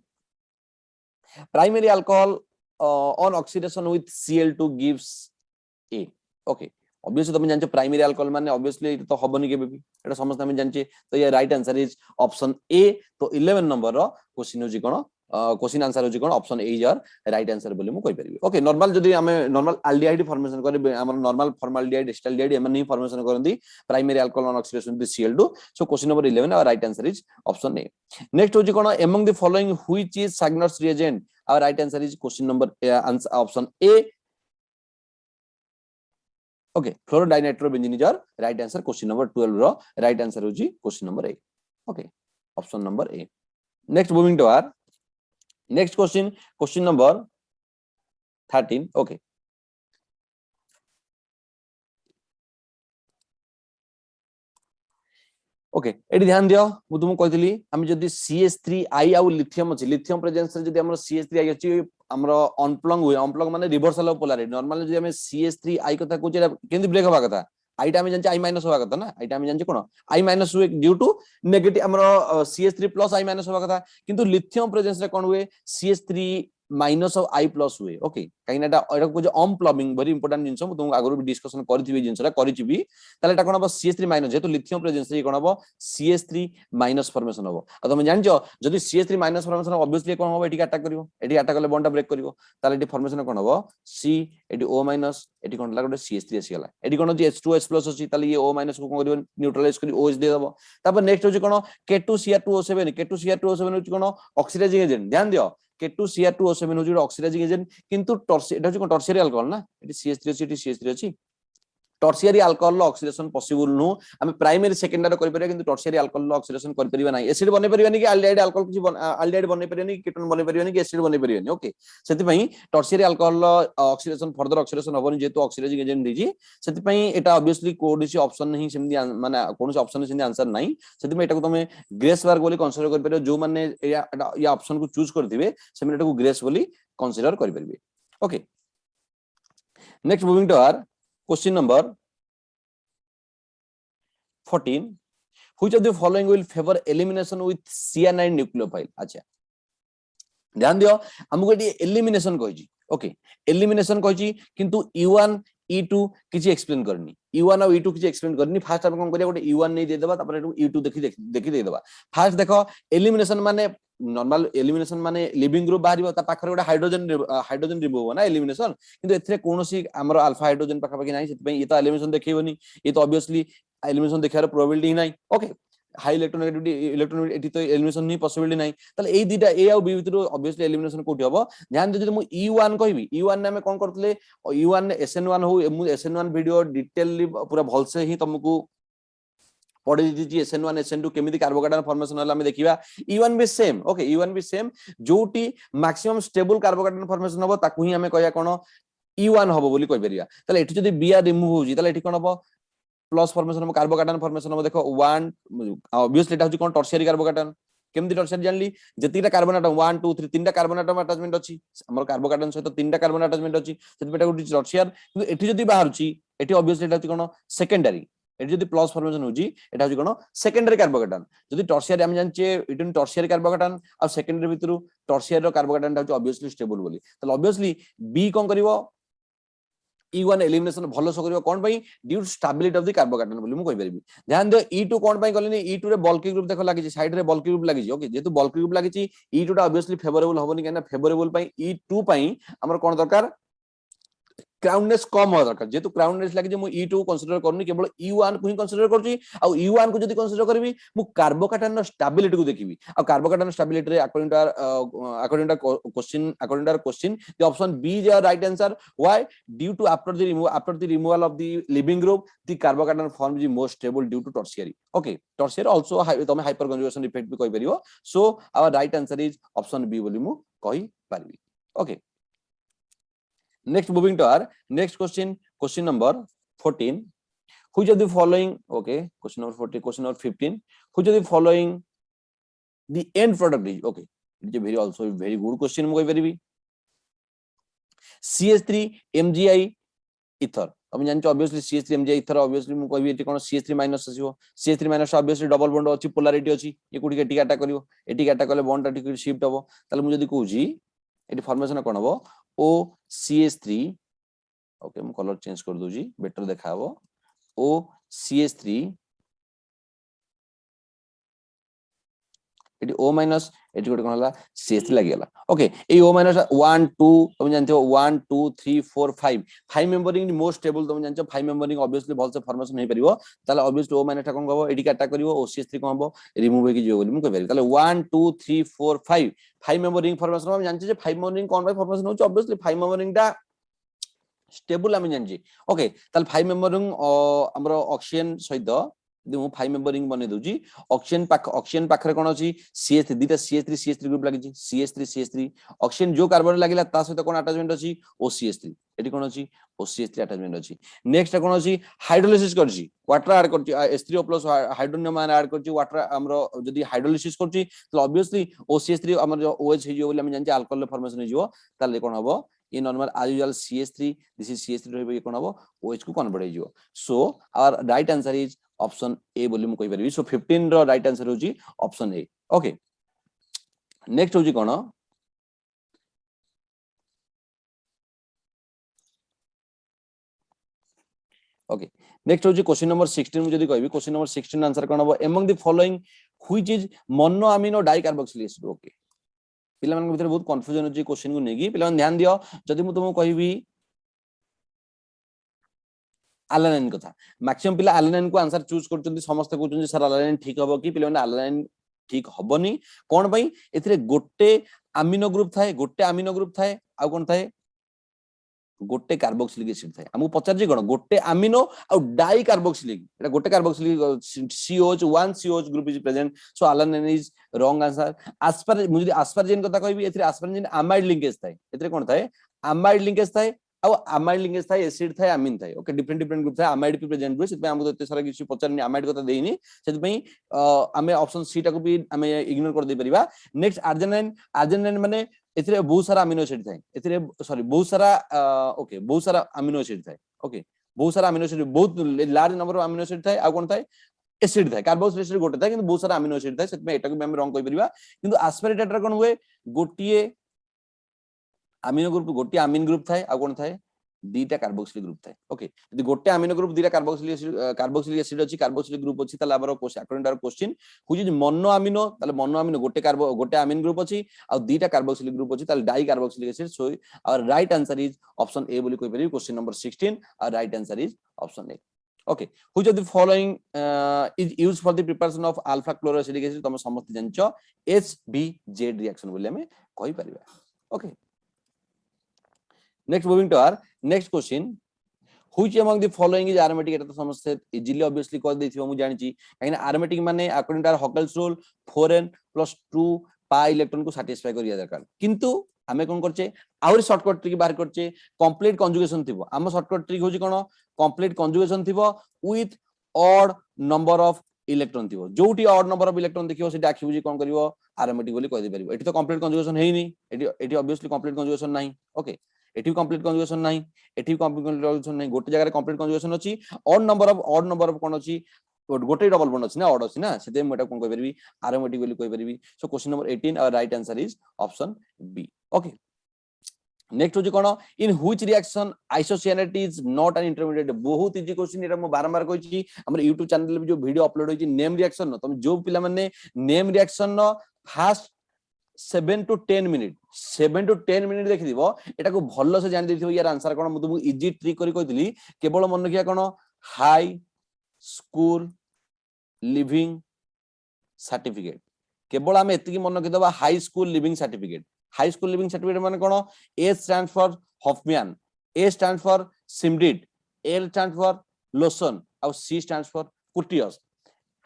primary alcohol on oxidation with Cl2 gives A okay obviously तुम जानचे प्राइमरी अल्कोहल माने ऑब्वियसली तो हबनी के भी एटा समस्त हम जानचे तो ये right answer is option A तो 11 नंबर रो क्वेश्चन होजी कोन क्वेश्चन आंसर होजी कोन option A is right answer बोली मु कहि परिबी ओके नॉर्मल जदी हमें नॉर्मल एल्डिहाइड फॉर्मेशन करे हमर नॉर्मल फॉर्माल्डिहाइड एस्टाल्डिहाइड एमन नहीं फॉर्मेशन करंदी primary alcohol on oxidation with Cl2 so question number 11 our right answer is option A next होजी कोन among the following which is Sagnar's reagent our right answer is question number option A okay fluorodinitrobenzene is our right answer question number 12 ro right answer hoji question number A okay option number A next moving to our next question number 13 okay okay एडी ध्यान दियो मु तुमको कहतली हम जदी CH3I आउ लिथियम अछि लिथियम प्रेजेंस रे जदी हमर CH3I अछि हमर अनप्लग हुए अनप्लग माने रिवर्सल ऑफ पोलैरिटी नॉर्मल जदी हम CH3I कथा कहू जे केंदी ब्रेक होबा कथा I टा हम जानचे I माइनस होबा कथा ना I टा हम जानचे कोन I माइनस हुए ड्यू टू नेगेटिव हमर CH3 प्लस I माइनस होबा कथा किंतु लिथियम प्रेजेंस रे कोन हुए CH3 minus of I plus हुए ओके काइना एटा एटा को जे अनप्लगिंग वेरी इंपोर्टेंट जिंस मु तुम आगरो भी डिस्कशन करथिबी जिंसरा करिचिबी ताले एटा कोन हबो CH3 माइनस जेतु लिथियम प्रेजेंस रे कोन हबो CH3 माइनस फॉर्मेशन हबो आ तुम जानजो जदी CH3 माइनस फॉर्मेशन ऑब्वियसली कोन हबो एटी अटैक करिवो एटी अटैक करले बॉन्ड ब्रेक करिवो ताले एटी फॉर्मेशन कोन हबो C एटी O माइनस एटी कोन लागो CH3 आसीगला एटी कोन जे H2S प्लस अछि ताले ये O माइनस को कोन करिवो न्यूट्रलाइज करी OH दे दबो तापर नेक्स्ट होची कोन K2Cr2O7 K2Cr2O7 होची कोन ऑक्सीडाइजिंग एजेंट ध्यान दियो K2Cr2O7 होची ऑक्सीडाइजिंग एजेंट किंतु एटा होची कोन टर्शियरी अल्कोहल ना एटी CH3 अछि एटी CH3 अछि टर्शियरी अल्कोहल ऑक्सीडेशन पॉसिबल नु हम प्राइमरी सेकेंडरी करि परिया किंतु टर्शियरी अल्कोहल ऑक्सीडेशन करि परिबा नै एसिड बनै परिबा नै कि एल्डिहाइड अल्कोहल कि एल्डिहाइड बनै परिबा नै कि कीटोन बनै परिबा नै कि एसिड बनै परिबा नै ओके सेति पई tertiary alcohol oxidation further oxidation होबनी जेतु ऑक्सीडाइजिंग एजेंट दिजी सेति पई एटा ऑब्वियसली कोडिसी ऑप्शन नहीं सेमदी माने कोनोसी ऑप्शन सेमदी आंसर नै सेति पई एटा को तमे ग्रेस मार्क बोली कंसीडर करि परियो जो माने या ऑप्शन को चूज करथिबे सेमे एटा को ग्रेस बोली कंसीडर करि परिबे okay next moving to our question number 14 which of the following will favor elimination with cyanide nucleophile अच्छा ध्यान दियो हमको एटी एलिमिनेशन कहिजी ओके एलिमिनेशन कहिजी किंतु E1 E2 किछि एक्सप्लेन करनी E1 और E2 किछि एक्सप्लेन करनी फास्ट हम कोन करिया गोटे E1 नै दे देबा तापर E2 देखि दे देबा फास्ट देखो एलिमिनेशन माने नॉर्मल एलिमिनेशन माने लिविंग ग्रुप बाहरिबो ता पाखरे गोटे हाइड्रोजन रिमूव ना एलिमिनेशन किंतु एथरे कोनोसी हमर अल्फा हाइड्रोजन पाखा पाखी नाही सेति पई ये तो एलिमिनेशन देखैबोनी ये तो ऑब्वियसली एलिमिनेशन देखार प्रोबेबिलिटी नाही ओके हाई इलेक्ट्रोनेगेटिविटी एटी तो एलिमिनेशन नहीं पॉसिबिलिटी नाही ताले ए दिटा ए आ बी भितर ऑब्वियसली एलिमिनेशन कोठी हबो ध्यान दे जदि मु E1 कहबी E1 ने हम कोन करतले E1 SN1 हो SN1 वीडियो डिटेलली पूरा भलसे ही तुमको पढ़ी दीजिए SN1 SN2 केमिति कार्बोकेटायन फॉर्मेशन हला हम देखिबा E1 भी सेम ओके E1 भी सेम जोटी मैक्सिमम स्टेबल कार्बोकेटायन फॉर्मेशन हबो ताकू ही हम कहया कोन E1 हबो बोली कहि परिया ताले एठी जदि Br रिमूव होजी ताले एठी कोन हबो प्लस फॉर्मेशन हम कार्बोकैटायन फॉर्मेशन हम देखो 1 ऑब्वियसली एटा होची कोन टर्शियरी कार्बोकैटायन केमती टर्शियरी जानली जतिटा कार्बन एटम 1 2 3 तीनटा कार्बन एटम अटैचमेंट अछि हमर कार्बोकैटायन सहित तीनटा कार्बन अटैचमेंट अछि सेतबेटा गुडी टर्शियर किंतु एठी जदी बाहरची एठी ऑब्वियसली एटा होची कोन सेकेंडरी एठी जदी प्लस फॉर्मेशन होची एटा होची कोन सेकेंडरी कार्बोकैटायन जदी टर्शियरी हम जानचे इटन टर्शियरी कार्बोकैटायन आ सेकेंडरी भितरु टर्शियरी कार्बोकैटायन होची ऑब्वियसली स्टेबल बोली त ऑब्वियसली बी कोन करिवो E1 एलिमिनेशन भलो सो करिवो कोन पई due to stability of the carbocation बोली मु कहि परबी ध्यान दियो E2 कोन पई कहलेनी E2 रे बल्की ग्रुप देखो लागि साइड रे बल्की ग्रुप लागि ओके जेतु बल्की ग्रुप लागि E2 टा ऑब्वियसली फेवरेबल होबनी केना फेवरेबल पई E2 पई हमर कोन दरकार क्राउडनेस कम हो दरकार जेतु क्राउडनेस लागि जे मु E2 कंसीडर करनी केवल E1 को ही कंसीडर करची आ E1 को जदी कंसीडर करबी मु कार्बोकैटायन स्टेबिलिटी को देखिबी आ कार्बोकैटायन स्टेबिलिटी रे according to question the option B is your right answer why due to after the removal of the living group the carbocation form is more stable due to tertiary okay tertiary also तमे हाइपर कंजुगेशन इफेक्ट भी कहि परियो so our right answer is option B बोली मु कहि परबी okay next moving to our next question number 14 which of the following okay question number 14 question number 15 which of the following the end product is okay it is very also very good question mu koi paribi CH3 MgI ether हम जानछ obviously CH3 MgI ether obviously mu कहबी एटी कोन CH3 माइनस आसीबो CH3 minus obviously double bond अछि पोलैरिटी अछि ए कुडी के टिका करिवो एटी अटैक करले बॉन्ड टा टिक शिफ्ट हबो ताले मु जदी कहूजी एटी फॉर्मेशन कोन हबो OCH3 ओके मु कलर चेंज कर दूजी बेटर देखाबो OCH3 एटी O माइनस एटी कोड कोन हला CH3 लागि गेला ओके ए O माइनस 1 2 तुम जानथियो 1 2 3 4 5 5 मेंबरिंग मोस्ट स्टेबल तुम जानछो 5 मेंबरिंग ऑब्वियसली भल से फॉर्मेशन हे परिबो ताले ऑब्वियसली O माइनस कोन हबो एटी अटैक करिवो OCH3 कोन हबो रिमूव हेकि जियो बोली मु कहबे ताले 1 2 3 4 5 5 मेंबरिंग फॉर्मेशन हम जानछे जे 5 मेंबरिंग कोन बाय फॉर्मेशन होछ ऑब्वियसली 5 मेंबरिंग टा स्टेबल हम जानछी ओके ताले 5 मेंबरिंग हमरो ऑक्सीजन सहित मु 5 मेंबरिंग बने दोजी ऑक्सीजन पाखरे कोन अछि CH3 दिटा CH3 ग्रुप लागि CH3 ऑक्सीजन जो कार्बन लागिला ता सहित कोन अटैचमेंट अछि OCH3 एटी कोन अछि OCH3 अटैचमेंट अछि नेक्स्ट कोन अछि हाइड्रोलिसिस करछि वाटर ऐड करछि H3O+ हाइड्रोनियम ऐड करछि वाटर हमरो जदी हाइड्रोलिसिस करछि तो ऑब्वियसली OCH3 हमर जो OH हे जो बोली हम जानछि अल्कोहल फॉर्मेशन हे जो ताले कोन हबो ये normal as usual CH3 this is CH3 रहबो ये कोन हबो OH को कन्वर्ट हे जो so our right answer is option A बोली मु कहि परबी सो 15 रो राइट आंसर होजी ऑप्शन ए ओके नेक्स्ट होजी कोन ओके नेक्स्ट होजी क्वेश्चन नंबर 16 मु जदी कहबी क्वेश्चन नंबर 16 आंसर कोन हबो among the following which is monoamino dicarboxylic acid okay पिला मन भीतर बहुत कंफ्यूजन होजी क्वेश्चन को नेगी पिला मन ध्यान दियो जदी मु तुमको कहबी एलानाइन कथा मैक्सिमम पिला एलानाइन को आंसर चूज करचंदी समस्त कहउचंदी सर एलानाइन ठीक हबो कि पिला मन एलानाइन ठीक हबोनी कोन पई एथिरे गोटे अमीनो ग्रुप थाए आ कोन थाए गोटे कार्बोक्सिलिक एसिड थाए हमु पचार जे कोन गोटे अमीनो आ डाई कार्बोक्सिलिक एटा गोटे carboxylic COH 1 COH group is present so alanine is wrong answer asparagine कथा कहबी एथिरे एस्पारजिन अमाइड लिंकेज थाए एथिरे कोन थाए अमाइड लिंकेज थाए आ अमाइड लिंकेज थाए एसिड थाए अमीन थाए ओके डिफरेंट ग्रुप थाए अमाइड भी प्रेजेंट हुए सेते हमको एते सारा किछि पचारनी अमाइड कथा देइनी सेते पई हमें ऑप्शन सी टा को भी हमें इग्नोर कर दे परिबा नेक्स्ट अर्जिनाइन माने एथिरे बहुत सारा अमीनो एसिड थाए एथिरे सॉरी बहुत सारा ओके बहुत सारा अमीनो एसिड थाए ओके बहुत सारा अमीनो एसिड बहुत large number of amino acid थाए आ कोन थाए एसिड थाए कार्बोक्सिलिक एसिड गोटे थाए किंतु बहुत सारा अमीनो एसिड थाए सेते एटा को हम रॉन्ग कहि परिबा किंतु एस्पेरेटेटर कोन हुए गोटिए अमीनो ग्रुप गोटिए अमीन ग्रुप थाए आ कोन थाए दीटा कार्बोक्सिलिक ग्रुप थाए ओके यदि गोटे अमीनो ग्रुप दीटा कार्बोक्सिलिक एसिड अछि कार्बोक्सिलिक ग्रुप अछि ताले हमर question whose is mono amino ताले मोनो अमीनो गोटे अमीन ग्रुप अछि आ दीटा कार्बोक्सिलिक ग्रुप अछि ताले dicarboxylic acid so our right answer is option A बोली कोइ परिबी question number 16 our right answer is option A okay which of the following is used for the preparation of alpha chloroacidic acid तम समस्त जानछो HBZ रिएक्शन बोले हमें कहि परिबा okay next moving to our next question which among the following is aromatic eta to समस्त इजीली ऑब्वियसली कह देथिबो मु जानि छि काहे aromatic माने according to Huckel's rule 4n + 2 pi electron को सैटिस्फाई करिया दरकार किंतु हमें कोन करछे आउर शॉर्टकट ट्रिक बाहर करछे कंप्लीट कंजुगेशन थिबो हम शॉर्टकट ट्रिक होची कोन कंप्लीट कंजुगेशन थिबो with odd number of electron थिबो जोटी ऑड नंबर ऑफ इलेक्ट्रॉन देखियो सेटा आखि बुझी कोन करिवो एरोमेटिक बोली कहि दे परिबो एठी तो कंप्लीट कंजुगेशन हेई नी एठी ऑब्वियसली कंप्लीट कंजुगेशन नाही ओके एठी कंप्लीट कंजुगेशन नाही एठी कंप्लीट कंजुगेशन नाही गोटे जगह कंप्लीट कंजुगेशन अछि ऑड नंबर ऑफ कोन अछि गोटे डबल बॉन्ड अछि ना ऑड अछि ना सेते मेटा कोन कहि परिबी एरोमेटिक बोली कहि परिबी so question number 18 our right answer is option B okay next होची कोन in which reaction isocyanate is not an intermediate बहुत इजी क्वेश्चन एटा म बारंबार कहिची हमर YouTube चैनल में जो वीडियो अपलोड होची नेम रिएक्शन न तुम जो पिला माने नेम रिएक्शन न fast 7 to 10 minute 7 to 10 minute देखि दिबो एटा को भल्लो से जानि देथिबो यार आंसर कोन म तुमु इजी ट्रिक करि कहितली केवल मन रखिया कोन हाई स्कूल लिविंग सर्टिफिकेट केवल आमे एतिकी मन रखि दबा high school leaving certificate high school leaving certificate माने कोन A stands for Hofmann A stands for Schmidt L stands for Lossen और C stands for Curtius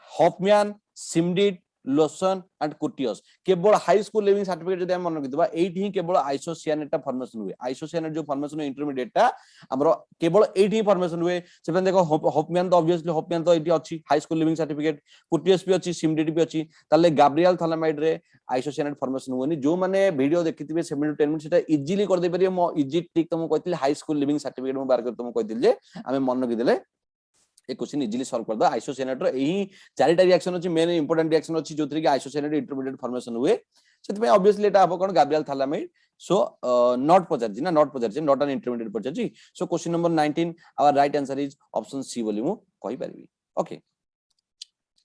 Hofmann Schmidt Lossen and Curtius केवल हाई स्कूल लिविंग सर्टिफिकेट जदि हम मन रखिदबा एठी ही केवल आइसोसिएनेट फॉर्मेशन हुए आइसोसिएनेट जो फॉर्मेशन इंटरमीडिएट ता हमरो केवल एठी ही फॉर्मेशन हुए सेपन देखो हॉफमैन तो ऑब्वियसली हॉफमैन तो एठी अछि हाई स्कूल लिविंग सर्टिफिकेट कुर्टियस भी अछि सिमडिड भी अछि ताले गैब्रियल थालामाइड रे आइसोसिएनेट फॉर्मेशन हुएनी जो माने वीडियो देखिथिबे 7 to 10 मिनिट सेटा इजीली कर दे परियो मो इजी ट्रिक तुम कहतिले हाई स्कूल लिविंग सर्टिफिकेट मो बार कर तुम कहतिले जे आमे मन रखि देले ए क्वेश्चन इजीली सॉल्व कर दो आइसोसिएनेट रो एही चारिटा रिएक्शन अछि मेन इंपोर्टेंट रिएक्शन अछि जोथि कि आइसोसिएनेट इंटरमीडिएट फॉर्मेशन हुए सेति में ऑब्वियसली एटा हबो कोन गैब्रियल थालामाइड सो नॉट पचारजी ना नॉट पचारजी नॉट एन इंटरमीडिएट पचारजी so question number 19 our right answer is option C बोली मु कहि परबी ओके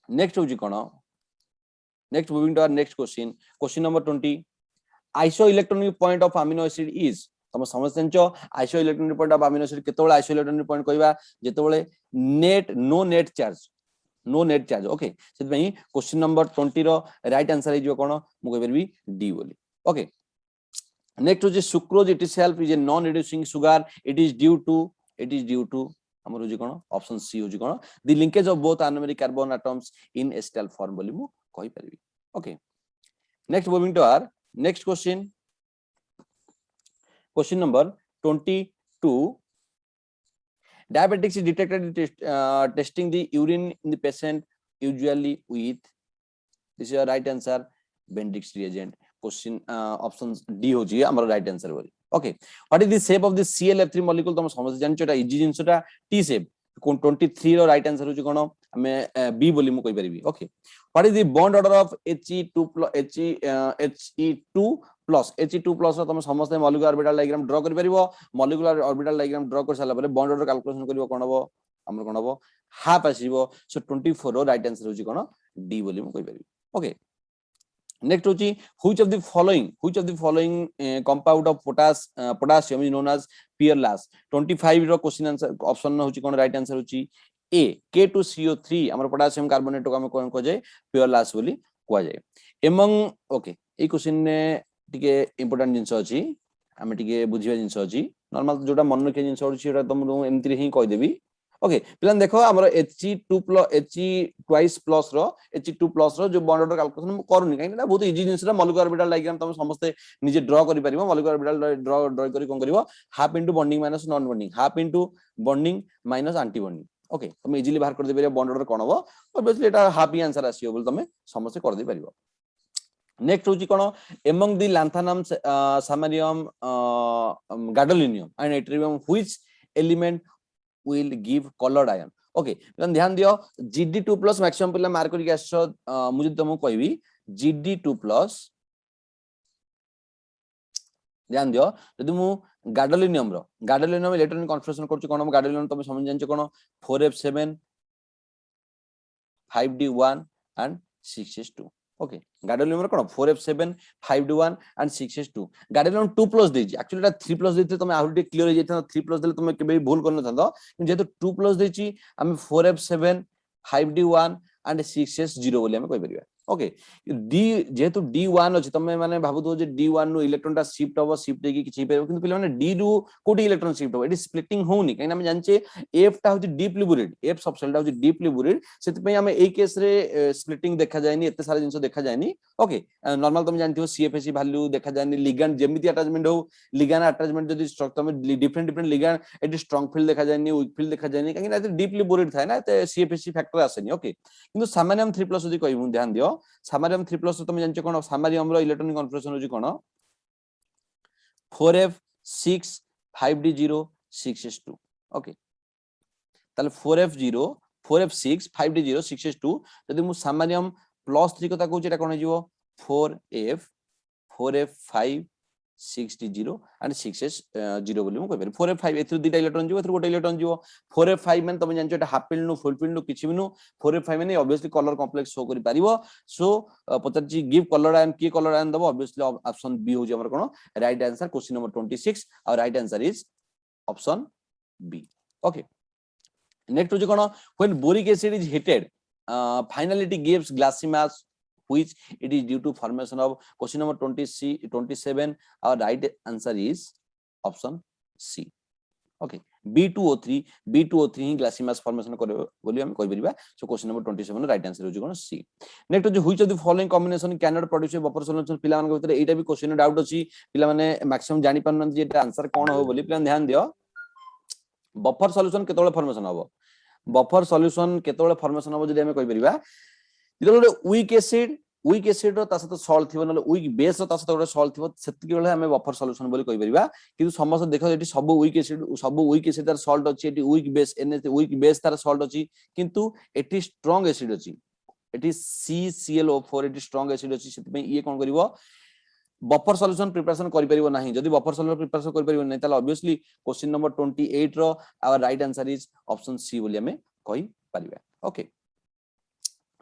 नेक्स्ट होजी कोन next moving to our next question number 20 iso electronic point of amino acid is तुम समझ जानचो iso electronic point of amino acid केतोले आइसो इलेक्ट्रॉनिक पॉइंट कहबा जेतोले नो नेट चार्ज ओके सेति पई क्वेश्चन नंबर 20 रो राइट आंसर इज कोन मु कहि परबी डी बोली ओके नेक्स्ट होजे sucrose it itself is a non reducing sugar it is due to हमर होजे कोन ऑप्शन सी होजे कोन the linkage of both anomeric carbon atoms in acetal form बोली मु कहि परबी okay next moving to our next question number 22 diabetics is detected in testing the urine in the patient usually with this is your right answer Bendix reagent question option D हो जी हमारा right answer बोली okay what is the shape of the ClF3 molecule तुम समझ जानछो एटा इजी जिंसटा T shape 23 रो right answer हो जी कोन हमें B बोली मु कहि परिबी okay what is the bond order of He2 plus He2 plus तुम समस्त मॉलिक्यूलर ऑर्बिटल डायग्राम ड्रा करि परिबो मॉलिक्यूलर ऑर्बिटल डायग्राम ड्रा कर साला परे बॉन्ड ऑर्डर कैलकुलेशन करिवो कोन हबो हमर कोन हबो हाफ आसीबो सो 24 रो राइट आंसर होची कोन डी बोली मु कहि परिबी ओके नेक्स्ट होची which of the following compound of potassium is known as pearl ash 25 रो क्वेश्चन आंसर ऑप्शन होची कोन राइट आंसर होची ए K2CO3 हमर पोटासियम कार्बोनेट को हम कोन को जाय पियरलास बोली को जाय एमंग ओके ए क्वेश्चन ने टिके इंपोर्टेंट जिंस अछि हमें टिके बुझिबा जिंस अछि नॉर्मल जोटा मन रखे जिंस अछि एटा तुम एमति ही कहि देबी ओके प्लान देखो हमर He2 plus He twice plus रो जो बॉन्ड ऑर्डर कैलकुलेशन करूनी काई ना बहुत इजी जिंस मॉलिक्यूलर ऑर्बिटल डायग्राम तुम समस्त निजे ड्रा करि परिबो मॉलिक्यूलर ऑर्बिटल ड्रा करि कोन करिवो half into bonding minus non bonding half into bonding minus anti bonding okay तुम इजीली बाहर कर दे परिबो बॉन्ड ऑर्डर कोन हो ऑब्वियसली एटा हाफ ही आंसर आसीयो बोल तुम समस्त कर दे परिबो नेक्स्ट होची कोन among the lanthanum samarium gadolinium and yttrium which element will give colored ion okay ध्यान दियो Gd2 plus मैक्सिमम पिला मार्क करि आछो मुझे तुमको कहबी Gd2 plus ध्यान दियो यदि मु गाडोलिनियम इलेक्ट्रॉनिक कन्फर्मेशन करछु कोन गाडोलिनियम तुम समझ जानछ कोन 4f7 5d1 and 6s2 okay gadolinium कोन 4f7 5d1 and 6s2 gadolinium 2 plus देछि एक्चुअली एटा 3 plus देते तुम आउट क्लियर हो जाइथा 3 plus देले तुम केबे भूल करन थांदो जेतो 2 plus देछि हम 4f7 5d1 and 6s0 बोली हम कहि परिबा ओके डी जेहेतु D1 अछि तमे माने भाबुतो जे D1 नु इलेक्ट्रॉन टा शिफ्ट होबो शिफ्ट हेकी किछि पेबो किंतु पिले माने D रू कोडी इलेक्ट्रॉन शिफ्ट होबो एटी स्प्लिटिंग होउनी काई ना हम जानचे F टा होची डीपली बुरिड F सबसेल टा होची डीपली बुरिड सेति पई हम एई केस रे स्प्लिटिंग देखा जायनी एते सारा जिंस देखा जायनी ओके नॉर्मल तुम जानथियो CFSE वैल्यू देखा जायनी लिगैंड जेमिति अटैचमेंट हो लिगैंड अटैचमेंट जदी तमे different different ligand eighty strong field देखा जायनी वीक फील्ड देखा जायनी काई ना डीपली बुरिड थाय ना ते CFSE फैक्टर आसेनी ओके किंतु सामान्यम 3+ जदी कहू ध्यान दियो सामारियम 3+ तुम जानछो कोन सामारियम रो इलेक्ट्रॉनिक कन्फिगरेशन होची कोन 4f6 5d0 6s2 ओके ताले 4f0 4f6 5d0 6s2 जदी मु सामारियम +3 कथा कहूची एटा कोन हेजिवो 4f 4f5 6d0 and 6s0 बोली मु कहबे 4f5 एथु दुटा इलेक्ट्रॉन जीवो एथु गोटे इलेक्ट्रॉन जीवो 4f5 माने तुम जानछो एटा हाफ फील्ड नु फुल फील्ड नु किछि बिनु 4f5 माने ऑब्वियसली कलर कॉम्प्लेक्स शो करि पारिबो सो पचाची गिव कलर आयन की कलर आयन दबो ऑब्वियसली ऑप्शन बी होजी हमर कोन राइट आंसर क्वेश्चन नंबर 26 और right answer is option B okay next होजी कोन when boric acid is heated finally it gives glassy mass which it is due to formation of question number 27 our right answer is option C okay B2O3 ही glassy mass formation करे बोली हम कहि परिबा so question number 27 right answer होजी कोन C नेक्स्ट होजी which of the following combination can not produce buffer solution पिला मन भीतर एटा भी क्वेश्चन डाउट अछि पिला माने मैक्सिमम जानि पारन जे एटा आंसर कोन हो बोली पिला ध्यान दियो बफर सॉल्यूशन केतोले फॉर्मेशन होबो बफर सॉल्यूशन केतोले फॉर्मेशन होबो जदि हम कहि परिबा जेतोले वीक एसिड रो ता सहित सॉल्ट थिबो नले वीक बेस रो ता सहित गोटे सॉल्ट थिबो सेति बेले हमें बफर सॉल्यूशन बोली कहि परिबा किंतु समस्त देखो एटी सब वीक एसिड तार सॉल्ट अछि eighty weak base weak base तार सॉल्ट अछि किंतु एटी स्ट्रांग एसिड अछि eighty CClO4 eighty strong acid अछि सेति पे ये कोन करिवो बफर सॉल्यूशन प्रिपरेशन करि परिबो नाही जदि बफर सॉल्यूशन प्रिपरेशन करि परिबो नाही ताले ऑब्वियसली क्वेश्चन नंबर 28 रो our right answer is option C बोली हमें कहि परिबा ओके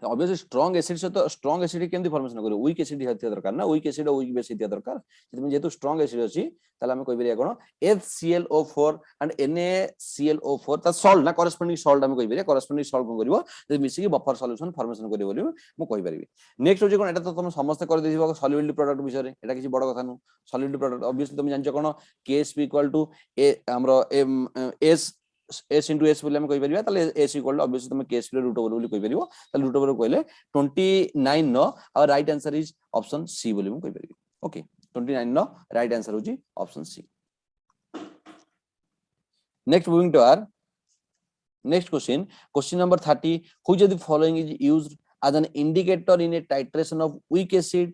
ऑब्वियसली स्ट्रांग एसिड से तो स्ट्रांग एसिड केमति फॉर्मेशन करिवो वीक एसिड हेतिया दरकार ना वीक एसिड वीक बेस हेतिया दरकार सेति जेतु स्ट्रांग एसिड अछि ताले हमें कहि परिया कोन HClO4 एंड NaClO4 ता सॉल्ट ना कॉरेस्पोंडिंग सॉल्ट हमें कहि परिया कॉरेस्पोंडिंग सॉल्ट कोन करिवो जे मिसी के बफर सॉल्यूशन फॉर्मेशन करिवो बोली मु कहि परिबी नेक्स्ट होजे कोन एटा तो तुम समस्त कर देथिबो सॉल्युबिलिटी प्रोडक्ट विषय रे एटा किछि बड़ कथा नु सॉल्युबिलिटी प्रोडक्ट ऑब्वियसली तुम जानछो कोन Ksp = a हमरो S into S बोले हम कहि परिबा ताले S = ऑब्वियसली तुम Ksp रूट ओवर बोली कहि परिबो ताले रूट ओवर कहले 29 नो और right answer is option C बोली हम कहि परिबी ओके 29 नो राइट आंसर होजी option C next moving to our next question number 30 which of the following is used as an indicator in a titration of weak acid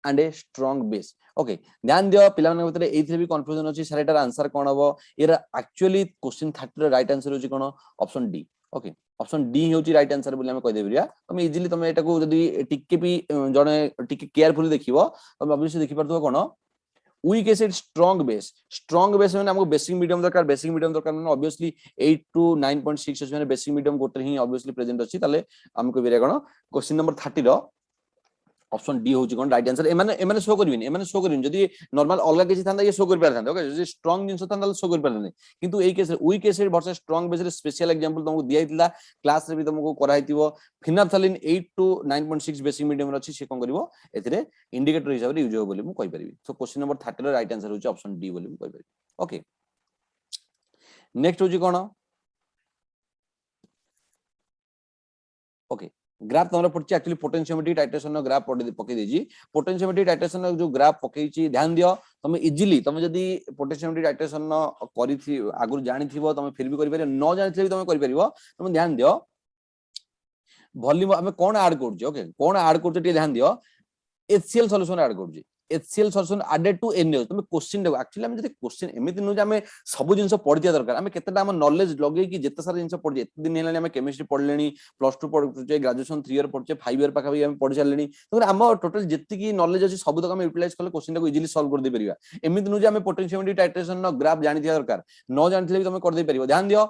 and a strong base okay ध्यान दियो पिला मन भीतर एथि भी कंफ्यूजन अछि सर एटार आंसर कोन हबो एरा एक्चुअली क्वेश्चन 30 रो राइट आंसर होची कोन option D okay option D होची राइट आंसर बोली हम कहि देबिया तुम इजीली तुम एटा को जदी टिके भी जने टिके केयरफुली देखिबो तुम ऑब्वियसली देखि परतो कोन वीक एसिड स्ट्रांग बेस माने हमको बेसिक मीडियम दरकार माने ऑब्वियसली 8 to 9.6 माने बेसिक मीडियम गोटे ही ऑब्वियसली प्रेजेंट अछि ताले हम कहि बेरिया कोन क्वेश्चन नंबर 30 रो ऑप्शन डी होची कोन राइट आंसर एमाने शो करबिन जदी नॉर्मल अलगा किछि थांदा ये शो कर पारथांदा ओके जदी स्ट्रांग जिंस थांदा शो कर पारथांदा किंतु एई case weak acid versus strong base रे स्पेशल एग्जांपल तुमको दिया हितला क्लास रे भी तुमको कराइतिबो फिनाल्फथालीन 8 to 9.6 बेसिक मीडियम रे अछि से कोन करिवो एथिरे इंडिकेटर हिसाब रे यूज हो बोली मु कहि परिबी सो क्वेश्चन नंबर 30 रो राइट आंसर होची ऑप्शन डी बोली मु कहि परिबी ओके नेक्स्ट होची कोन ओके ग्राफ तमरा पड़छि एक्चुअली पोटेंशियोमेट्री टाइट्रेशन नो ग्राफ पकई देजी पोटेंशियोमेट्री टाइट्रेशन नो जो ग्राफ पकईची ध्यान दियो तुम इजीली तुम जदी पोटेंशियोमेट्री टाइट्रेशन नो करिथि आगु जानिथिबो तुम फिर भी करि परिबो न जानिथिले भी तुम करि परिबो तुम ध्यान दियो वॉल्यूम हमें कोन ऐड करछि ओके कोन ऐड करछि टे ध्यान दियो HCl सॉल्यूशन ऐड करछि HCl solution added to NaOH तुम क्वेश्चन देखो एक्चुअली हम जदी क्वेश्चन एमिति नु जे हम सब जिंस पढिया दरकार हम केतेटा हम नॉलेज लगे कि जेते सारा जिंस पढि एत दिन हेलानी हम केमिस्ट्री पढलेनी +2 पढुचे ग्रेजुएशन 3 इयर पढुचे 5 इयर पाखा भी हम पढि चलेनी तो हम टोटल जेति की नॉलेज अछि सब तक हम यूटिलाइज करले क्वेश्चन को इजीली सॉल्व कर दे परिबा एमिति नु जे हम पोटेंशियोमेट्री टाइट्रेशन नो ग्राफ जानि दिया दरकार न जानिथिले भी तुम कर दे परिबो ध्यान दियो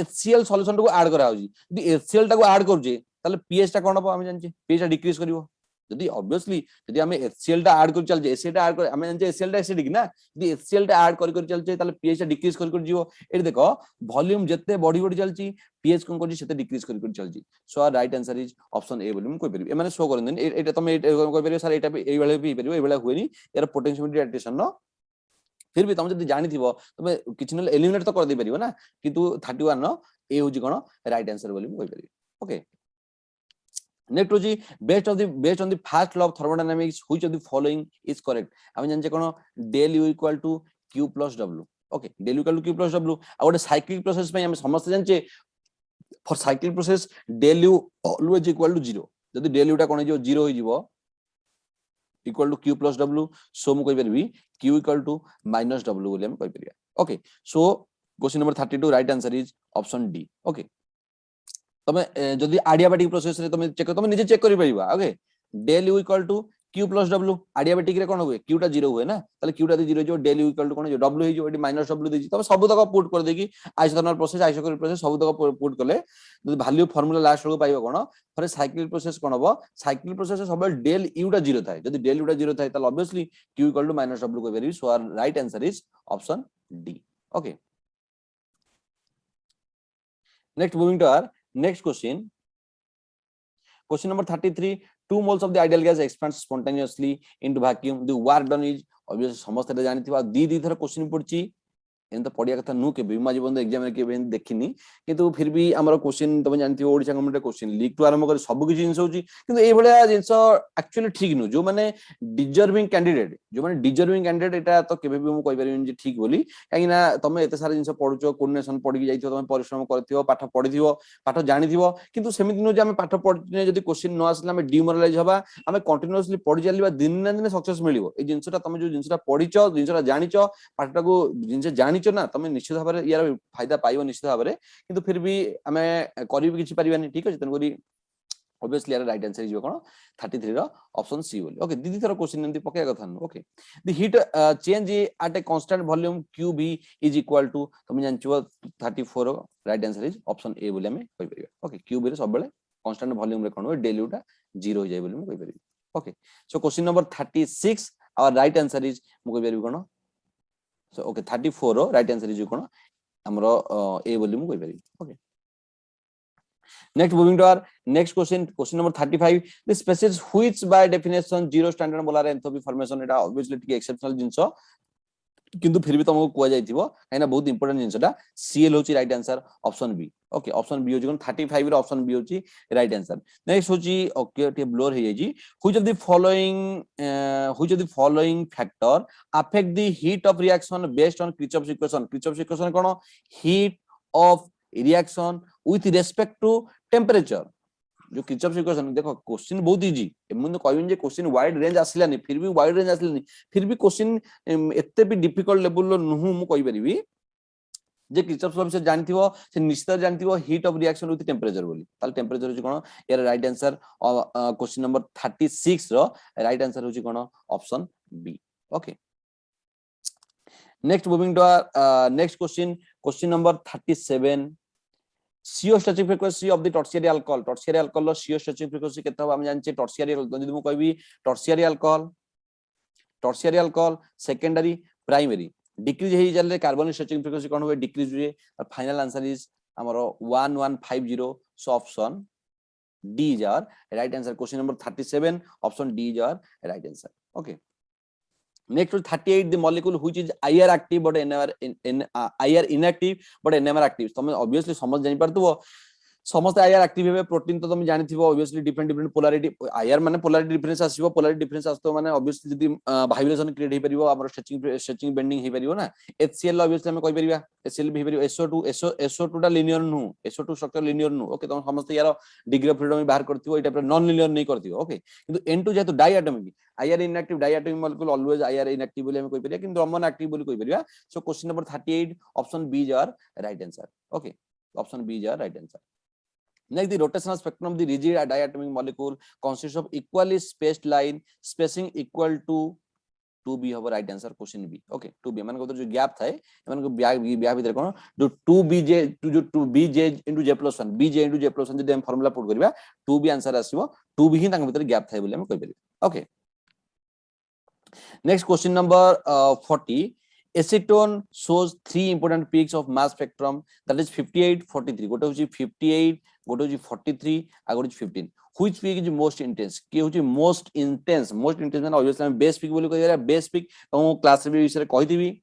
HCl सॉल्यूशन को ऐड करा होजी यदि HCl टा को ऐड करजे ताले pH टा कोन हो हम जानछि pH टा डिक्रीज करिवो যদি অবভিয়াসলি যদি আমি HCl টা আড করে চলছে এসিড টা আড করে আমি জানি HCl টা অ্যাসিডিক না যদি HCl টা আড করে করে চলছে তাহলে pH টা ডিক্রিজ করে করে ଯିବ এটি দেখো ভলিউম যেতে বডি বডি চলছি pH কোন করছি সেতে ডিক্রিজ করে করে চলছি so our right answer is option A বলি মু কই পারিবি এমানে শো করন এটা তুমি কই পারিবো স্যার এটা এই বেলা भी পারিবো এই বেলা হুইনি এর পোটেনশিওমিটার অ্যাডিশন নো फिर भी तुम जदि जानि थिबो तुमे किछ न एलिमिनेट तो कर दे परिबो ना किंतु 31 नो ए होजी कोन राइट आंसर बोली मु कहि परिबी ओके नेक्स्ट होजी based on the first law of thermodynamics which of the following is correct हम जानचे कोन del u equal to q plus w okay del u equal to q plus w आ गोटे साइक्लिक प्रोसेस पे हम समस्त जानचे for cyclic process del u always equal to 0 जदि del u टा कोन जो 0 होई जिवो equal to q plus w so mu koi parbi q equal to minus w बोले हम कहि परिया okay so question number 32 right answer is option D okay तमे जदी एडियाबैटिक प्रोसेस रे तमे चेक तमे निजे चेक करि परिबा okay del u equal to q plus w adiabatic रे कोन हुए q टा 0 हुए ना ताले q टा 0 जो del u equal to कोन जो w हो जो एटी minus w देजी तमे सब तक पुट कर देकी आइसोथर्मल प्रोसेस आइसोकोरिक प्रोसेस सब तक पुट करले जदी वैल्यू फार्मूला लास्ट रो पाइबो कोन फॉर साइक्लिक प्रोसेस कोन हबो साइक्लिक प्रोसेस सब del u टा 0 थाए जदी del u टा 0 थाए ताले obviously q equal to minus w को वेरी so our right answer is option D okay next moving to our next question Question number 33 2 moles of the ideal gas expands spontaneously into vacuum the work done is obviously समस्त रे जानि थिबा दी थर क्वेश्चन पड़ची एन तो पढ़िया कथा नु के बीमा जीवन एग्जाम रे के देखिनी किंतु फिर भी हमर क्वेश्चन तुम जानथि ओडिसा गवर्नमेंट क्वेश्चन लीक टू आरंभ कर सब किछि जिंस होची किंतु ए भलिया जिंस एक्चुअली ठीक नु जो माने डिजर्विंग कैंडिडेट एटा तो केबे भी मु कहि परिबिन जे ठीक बोली काई ना तुम एते सारा जिंस पढुचो कोऑर्डिनेशन पढि के जाइथो तुम परिश्रम करथियो पाठ पढिथियो पाठ जानिथियो किंतु सेमिति नु जे हम पाठ पढने जदी क्वेश्चन न आसला हम डिमोरलाइज हबा हम कंटीन्यूअसली पढि जालिबा दिन ना दिन सक्सेस मिलिबो ए जिंसटा तुम जो जिंसटा पढिचो जिंसटा जानिचो पाठटा को जिंस जानिचो ना तुम निश्चित भाव यार फायदा पाइबो निश्चित भाव किंतु फिर भी आमे करि भी किछि परिबानी ठीक अछि तन करी obviously यार राइट आंसर इज कोन 33 रो ऑप्शन सी बोली ओके दीदी थरो क्वेश्चन एंती पके कथा न okay the heat change at a constant volume qb is equal to तुम जानचो 34 रो right answer is option A बोली हमें कहि परिबा ओके qb रे सब बेले कांस्टेंट वॉल्यूम रे कोन del u टा 0 हो जाय बोली हम कहि परिबा okay so question number 36 our right answer is मु कहि परिबा कोन सो ओके 34 रो राइट आंसर इज कोन हमरो ए बोली मु कहि परिबा okay Next, moving to our next question number 35. The species which by definition zero standard molar enthalpy formation এটা obviously टिके exceptional जिंस किंतु फिर भी तुमको कुआ जाइथिबो काइना बहुत इंपोर्टेंट जिंसटा Cl होची right answer option B okay option B होची कोन 35 रो ऑप्शन बी होची राइट आंसर नेक्स्ट होची ओके टे ब्लोर हे जाई which of the following factor affect the heat of reaction based on Kirchhoff's equation कोन heat of reaction with respect to temperature जो Kirchhoff's इक्वेशन देखो क्वेश्चन बहुत इजी एमन कहबिन जे क्वेश्चन वाइड रेंज आसिलानी फिर भी वाइड रेंज आसिलानी फिर भी क्वेश्चन एते भी डिफिकल्ट लेवल लो नुहु मु कहि परिबी जे Kirchhoff's लॉ से जानथिबो से निश्चित जानथिबो heat of reaction with temperature बोली ताल टेम्परेचर होची कोन यार राइट आंसर क्वेश्चन नंबर 36 रो राइट आंसर होची कोन option B okay next moving to next question number 37 CO static frequency of the tertiary alcohol लो CO स्टैटिक फ्रीक्वेंसी केते हम जानचे टर्शियरी जदि मु कहबी tertiary alcohol secondary primary decrease हे जाले कार्बन स्टैटिक फ्रीक्वेंसी कोन होय डिक्रीज हुए और फाइनल आंसर इज हमरो 1150 so option D is our right answer question number 37 option D is our right answer okay Next 38 the molecule which is IR active but IR inactive but NMR active तुम obviously समझ जानि परतबो समस्त आईआर एक्टिव हेबे प्रोटीन तो तुम जानिथिबो ऑब्वियसली डिफरेंट पोलैरिटी आईआर माने पोलैरिटी डिफरेंस आसीबो पोलैरिटी डिफरेंस आस्तो माने ऑब्वियसली जदी वाइब्रेशन क्रिएट हे परिबो हमर स्ट्रेचिंग बेंडिंग हे परिबो ना HCl ऑब्वियसली हम कहि परिबा HCl भी परिबो SO2 टा लिनियर नु SO2 स्ट्रक्चर लिनियर नु ओके तुम समस्त यार डिग्री ऑफ फ्रीडम बाहर करथिबो एटा नॉन लिनियर नहीं करथिबो ओके किंतु N2 जेतु diatomic IR inactive diatomic molecule always IR inactive बोली हम कहि परिबा किंतु अमन एक्टिव बोली कहि परिबा so question number 38 option B is our right answer okay option B is our right answer Next, the rotational spectrum of the rigid diatomic molecule consists of equally spaced line spacing equal to 2B हबो right answer question B okay 2B मान को जो गैप थाए मान को ब्या भीतर कोन जो 2BJ जो 2BJ * J+1 BJ * J+1 जदि हम फार्मूला पुट करबा 2B आंसर आसीबो 2B ही तांग भीतर गैप थाए बोली हम कहि परिबा okay next question number 40 acetone shows three important peaks of mass spectrum that is 58 43 गोटे होची 58 गोटे होची 43 आ गोटे 15 which peak is most intense के होची most intense माने ऑब्वियसली हम बेस पीक बोली कहिरा बेस पीक हम क्लास रे विषय कहिथिबी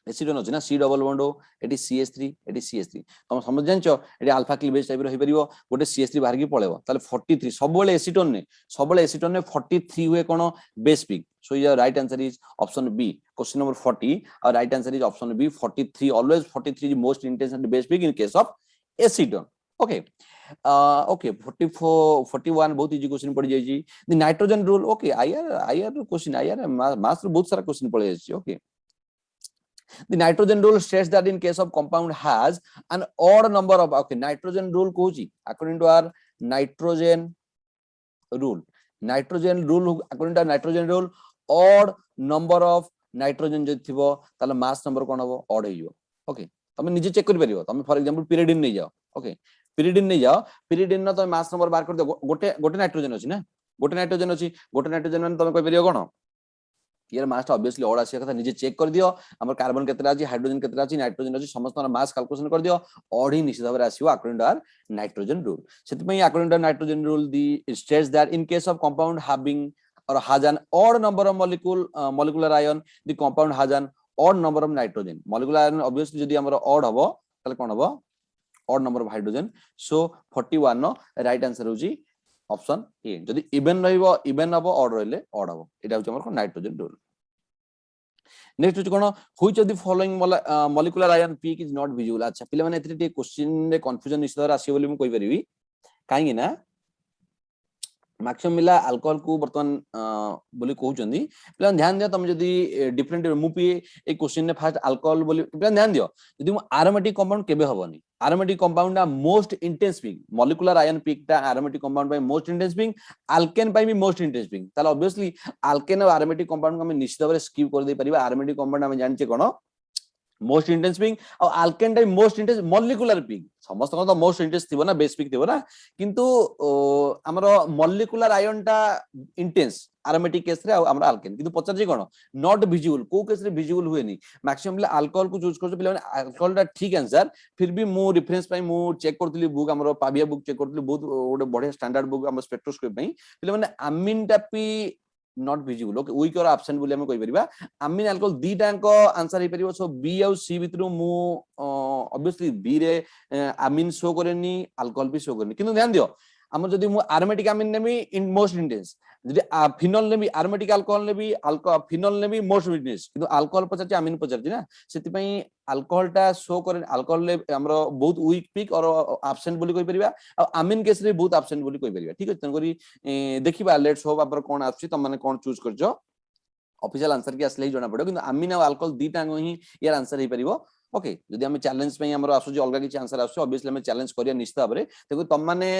एसिडोन अछि ना C double bond eighty CH3 eighty CH3 हम समझ जानचो एटी अल्फा क्लीवेज टाइप रो हे परिबो गोटे CH3 बाहर की पळेबो ताले 43 सब बेले एसिटोन ने 43 हुए कोन base peak so your right answer is option B question number 40 our right answer is option B 43 always 43 is most intense and base peak in case of acetone okay okay 44 41 बहुत इजी क्वेश्चन पड़ जाई छी the nitrogen rule okay IR question IR mass रो बहुत सारा क्वेश्चन पड़ जाई छी okay The nitrogen rule states that in case of compound has an odd number of okay nitrogen rule कहूची according to our nitrogen rule according to our nitrogen rule odd number of nitrogen जो थिबो ताले mass number कोन हबो odd हेइयो ओके तमे निजे चेक करि परिबो तमे फॉर एग्जांपल pyridine नै जाओ ओके pyridine न तमे mass number बार कर दो गोटे नाइट्रोजन अछि ना गोटे नाइट्रोजन माने तमे कहि परिबो कोन यार मास ऑब्वियसली ऑड आसी कथा निजे चेक कर दियो हमर कार्बन केतरा अछि हाइड्रोजन केतरा अछि नाइट्रोजन अछि समस्त मास कैलकुलेशन कर दियो ऑड ही निश्चित भाबरे आसीबो according to our nitrogen rule सेति पई according to nitrogen rule the states that in case of compound having or has an odd number of molecular ion the compound has an odd number of nitrogen molecular ion obviously जदी हमर odd हबो तले कोन हबो odd number of hydrogen so 41 नो राइट आंसर होजी ऑप्शन ए जदी इवन रहइबो इवन हबो ऑड रहले ऑड हबो एटा होची हमर नाइट्रोजन रूल नेक्स्ट होची कोन which of the following molecular ion peak is not visible अच्छा पिले माने एथि क्वेश्चन रे कंफ्यूजन निश्चित आसी बोली म कहि परिबी काहे ना मैक्सिमम मिला अल्कोहल को वर्तमान बोली कहउचंदी प्ले ध्यान दियो तुम जदी डिफरेंट मुपी ए क्वेश्चन ने फर्स्ट अल्कोहल बोली प्ले ध्यान दियो जदी मु एरोमेटिक कंपाउंड केबे हबनी aromatic compound most intense peak molecular ion peak ता एरोमेटिक कंपाउंड बाय मोस्ट इंटेंस पीक अल्केन बाय भी मोस्ट इंटेंस पीक ताले ऑब्वियसली अल्केन और एरोमेटिक कंपाउंड को हम निश्चित भाबरे स्किप कर दे परिबा एरोमेटिक कंपाउंड हम जानचे कोन मोस्ट इंटेंस पीक और alkane type most intense molecular peak समस्त को तो मोस्ट इंटेंस थिबो ना बेस पीक थिबो ना किंतु हमरो मॉलिक्यूलर आयन टा इंटेंस एरोमेटिक केस रे और हमरो अल्केन किंतु पचर जे कोन नॉट विजिबल को केस रे विजिबल हुए नी मैक्सिमम अल्कोहल को चूज करछो पिले अल्कोहल टा ठीक आंसर फिर भी मु रेफरेंस पई मु चेक करथली बुक हमरो पाबिया बुक चेक करथली बहुत ओडे बढ़िया स्टैंडर्ड बुक हम स्पेक्ट्रोस्कोपी पई पिले माने अमीन टापी नॉट विजिबल ओके वीक और एब्सेंट बोली हम कहि परिबा अमीन अल्कोहल दीटा को आंसर हे परिबो सो बी और सी भितरु मु ऑब्वियसली बी रे अमीन शो करेनी अल्कोहल भी शो करेनी किंतु ध्यान दियो हम जदी मु एरोमेटिक अमीन नेमी इन मोस्ट इंटेंस जदी फिनोल नेमी एरोमेटिक अल्कोहल नेमी फिनोल नेमी मोस्ट इंटेंस किंतु अल्कोहल पचरची अमीन पचरची ना सेति पई अल्कोहल टा शो करे अल्कोहल ले हमरो बहुत वीक पीक और एब्सेंट बोली कहि परिबा और अमीन केस रे बहुत एब्सेंट बोली कहि परिबा ठीक अछि तन करी देखिबा लेट्स होप अपर कोन आछि त माने कोन चूज करजो ऑफिशियल आंसर के असले ही जणा पड़ो किंतु अमीन और अल्कोहल दीटा ही यार आंसर हे परिबो ओके जदी हम चैलेंज पे हमरो आसु जे अलगा किछि आंसर आसु ऑब्वियसली हम चैलेंज करिया निश्चित भाबरे देखो तम माने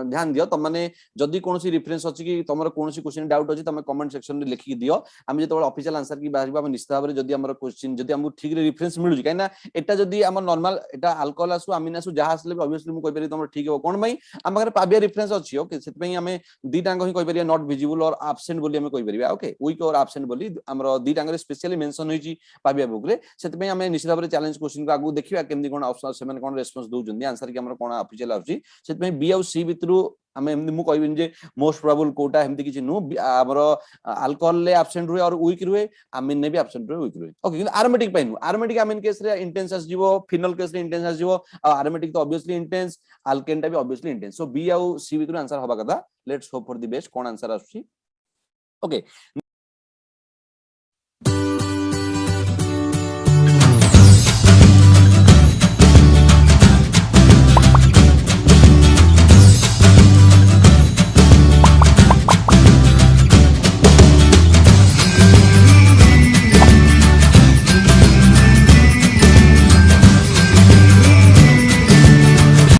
ध्यान दियो तम माने जदी कोनोसी रेफरेंस अछि कि तमरो कोनोसी क्वेश्चन डाउट अछि तमे कमेंट सेक्शन में लिखि दियो हम जेतो ऑफिशियल आंसर की बाहिबा हम निश्चित भाबरे जदी हमरो क्वेश्चन जदी हमु ठीक रे रेफरेंस मिलु जे काइना एटा जदी हम नॉर्मल एटा अल्कोहल आसु अमीन आसु जहा आसले ऑब्वियसली मु कहि परि तमरो ठीक हो कोन भाई हम पाखरे पाबिया रेफरेंस अछि ओके सेत पई हमें दीटांग ही कहि परिया नॉट विजिबल और एब्सेंट बोली हम कहि परिबा ओके वीक और एब्सेंट बोली हमरो दीटांग रे स्पेशली मेंशन होई छि पाबिया बुक रे सेत पई हमें निश्चित भाबरे चैलेंज क्वेश्चन को आगु देखिबा केमदी कोन ऑप्शन से माने कोन रेस्पोंस दउ जंदी आंसर के हमरो कोन ऑफिशियल आछि सेत पई बी और सी भितरु हमें मु कहबिन जे मोस्ट प्रोबेबल कोटा हमती किछि नु हमरो अल्कोहल ले एब्सेंट हुए और वीक रुए अमीन ने भी एब्सेंट रुए वीक रुए ओके किंतु एरोमेटिक पाइनु एरोमेटिक अमीन केस रे इंटेंस आस जीवो फिनोल केस रे इंटेंस आस जीवो और एरोमेटिक तो ऑब्वियसली इंटेंस अल्केन टा भी ऑब्वियसली इंटेंस सो बी और सी भितरु आंसर होबा कथा let's hope for the best cone answer आछि ओके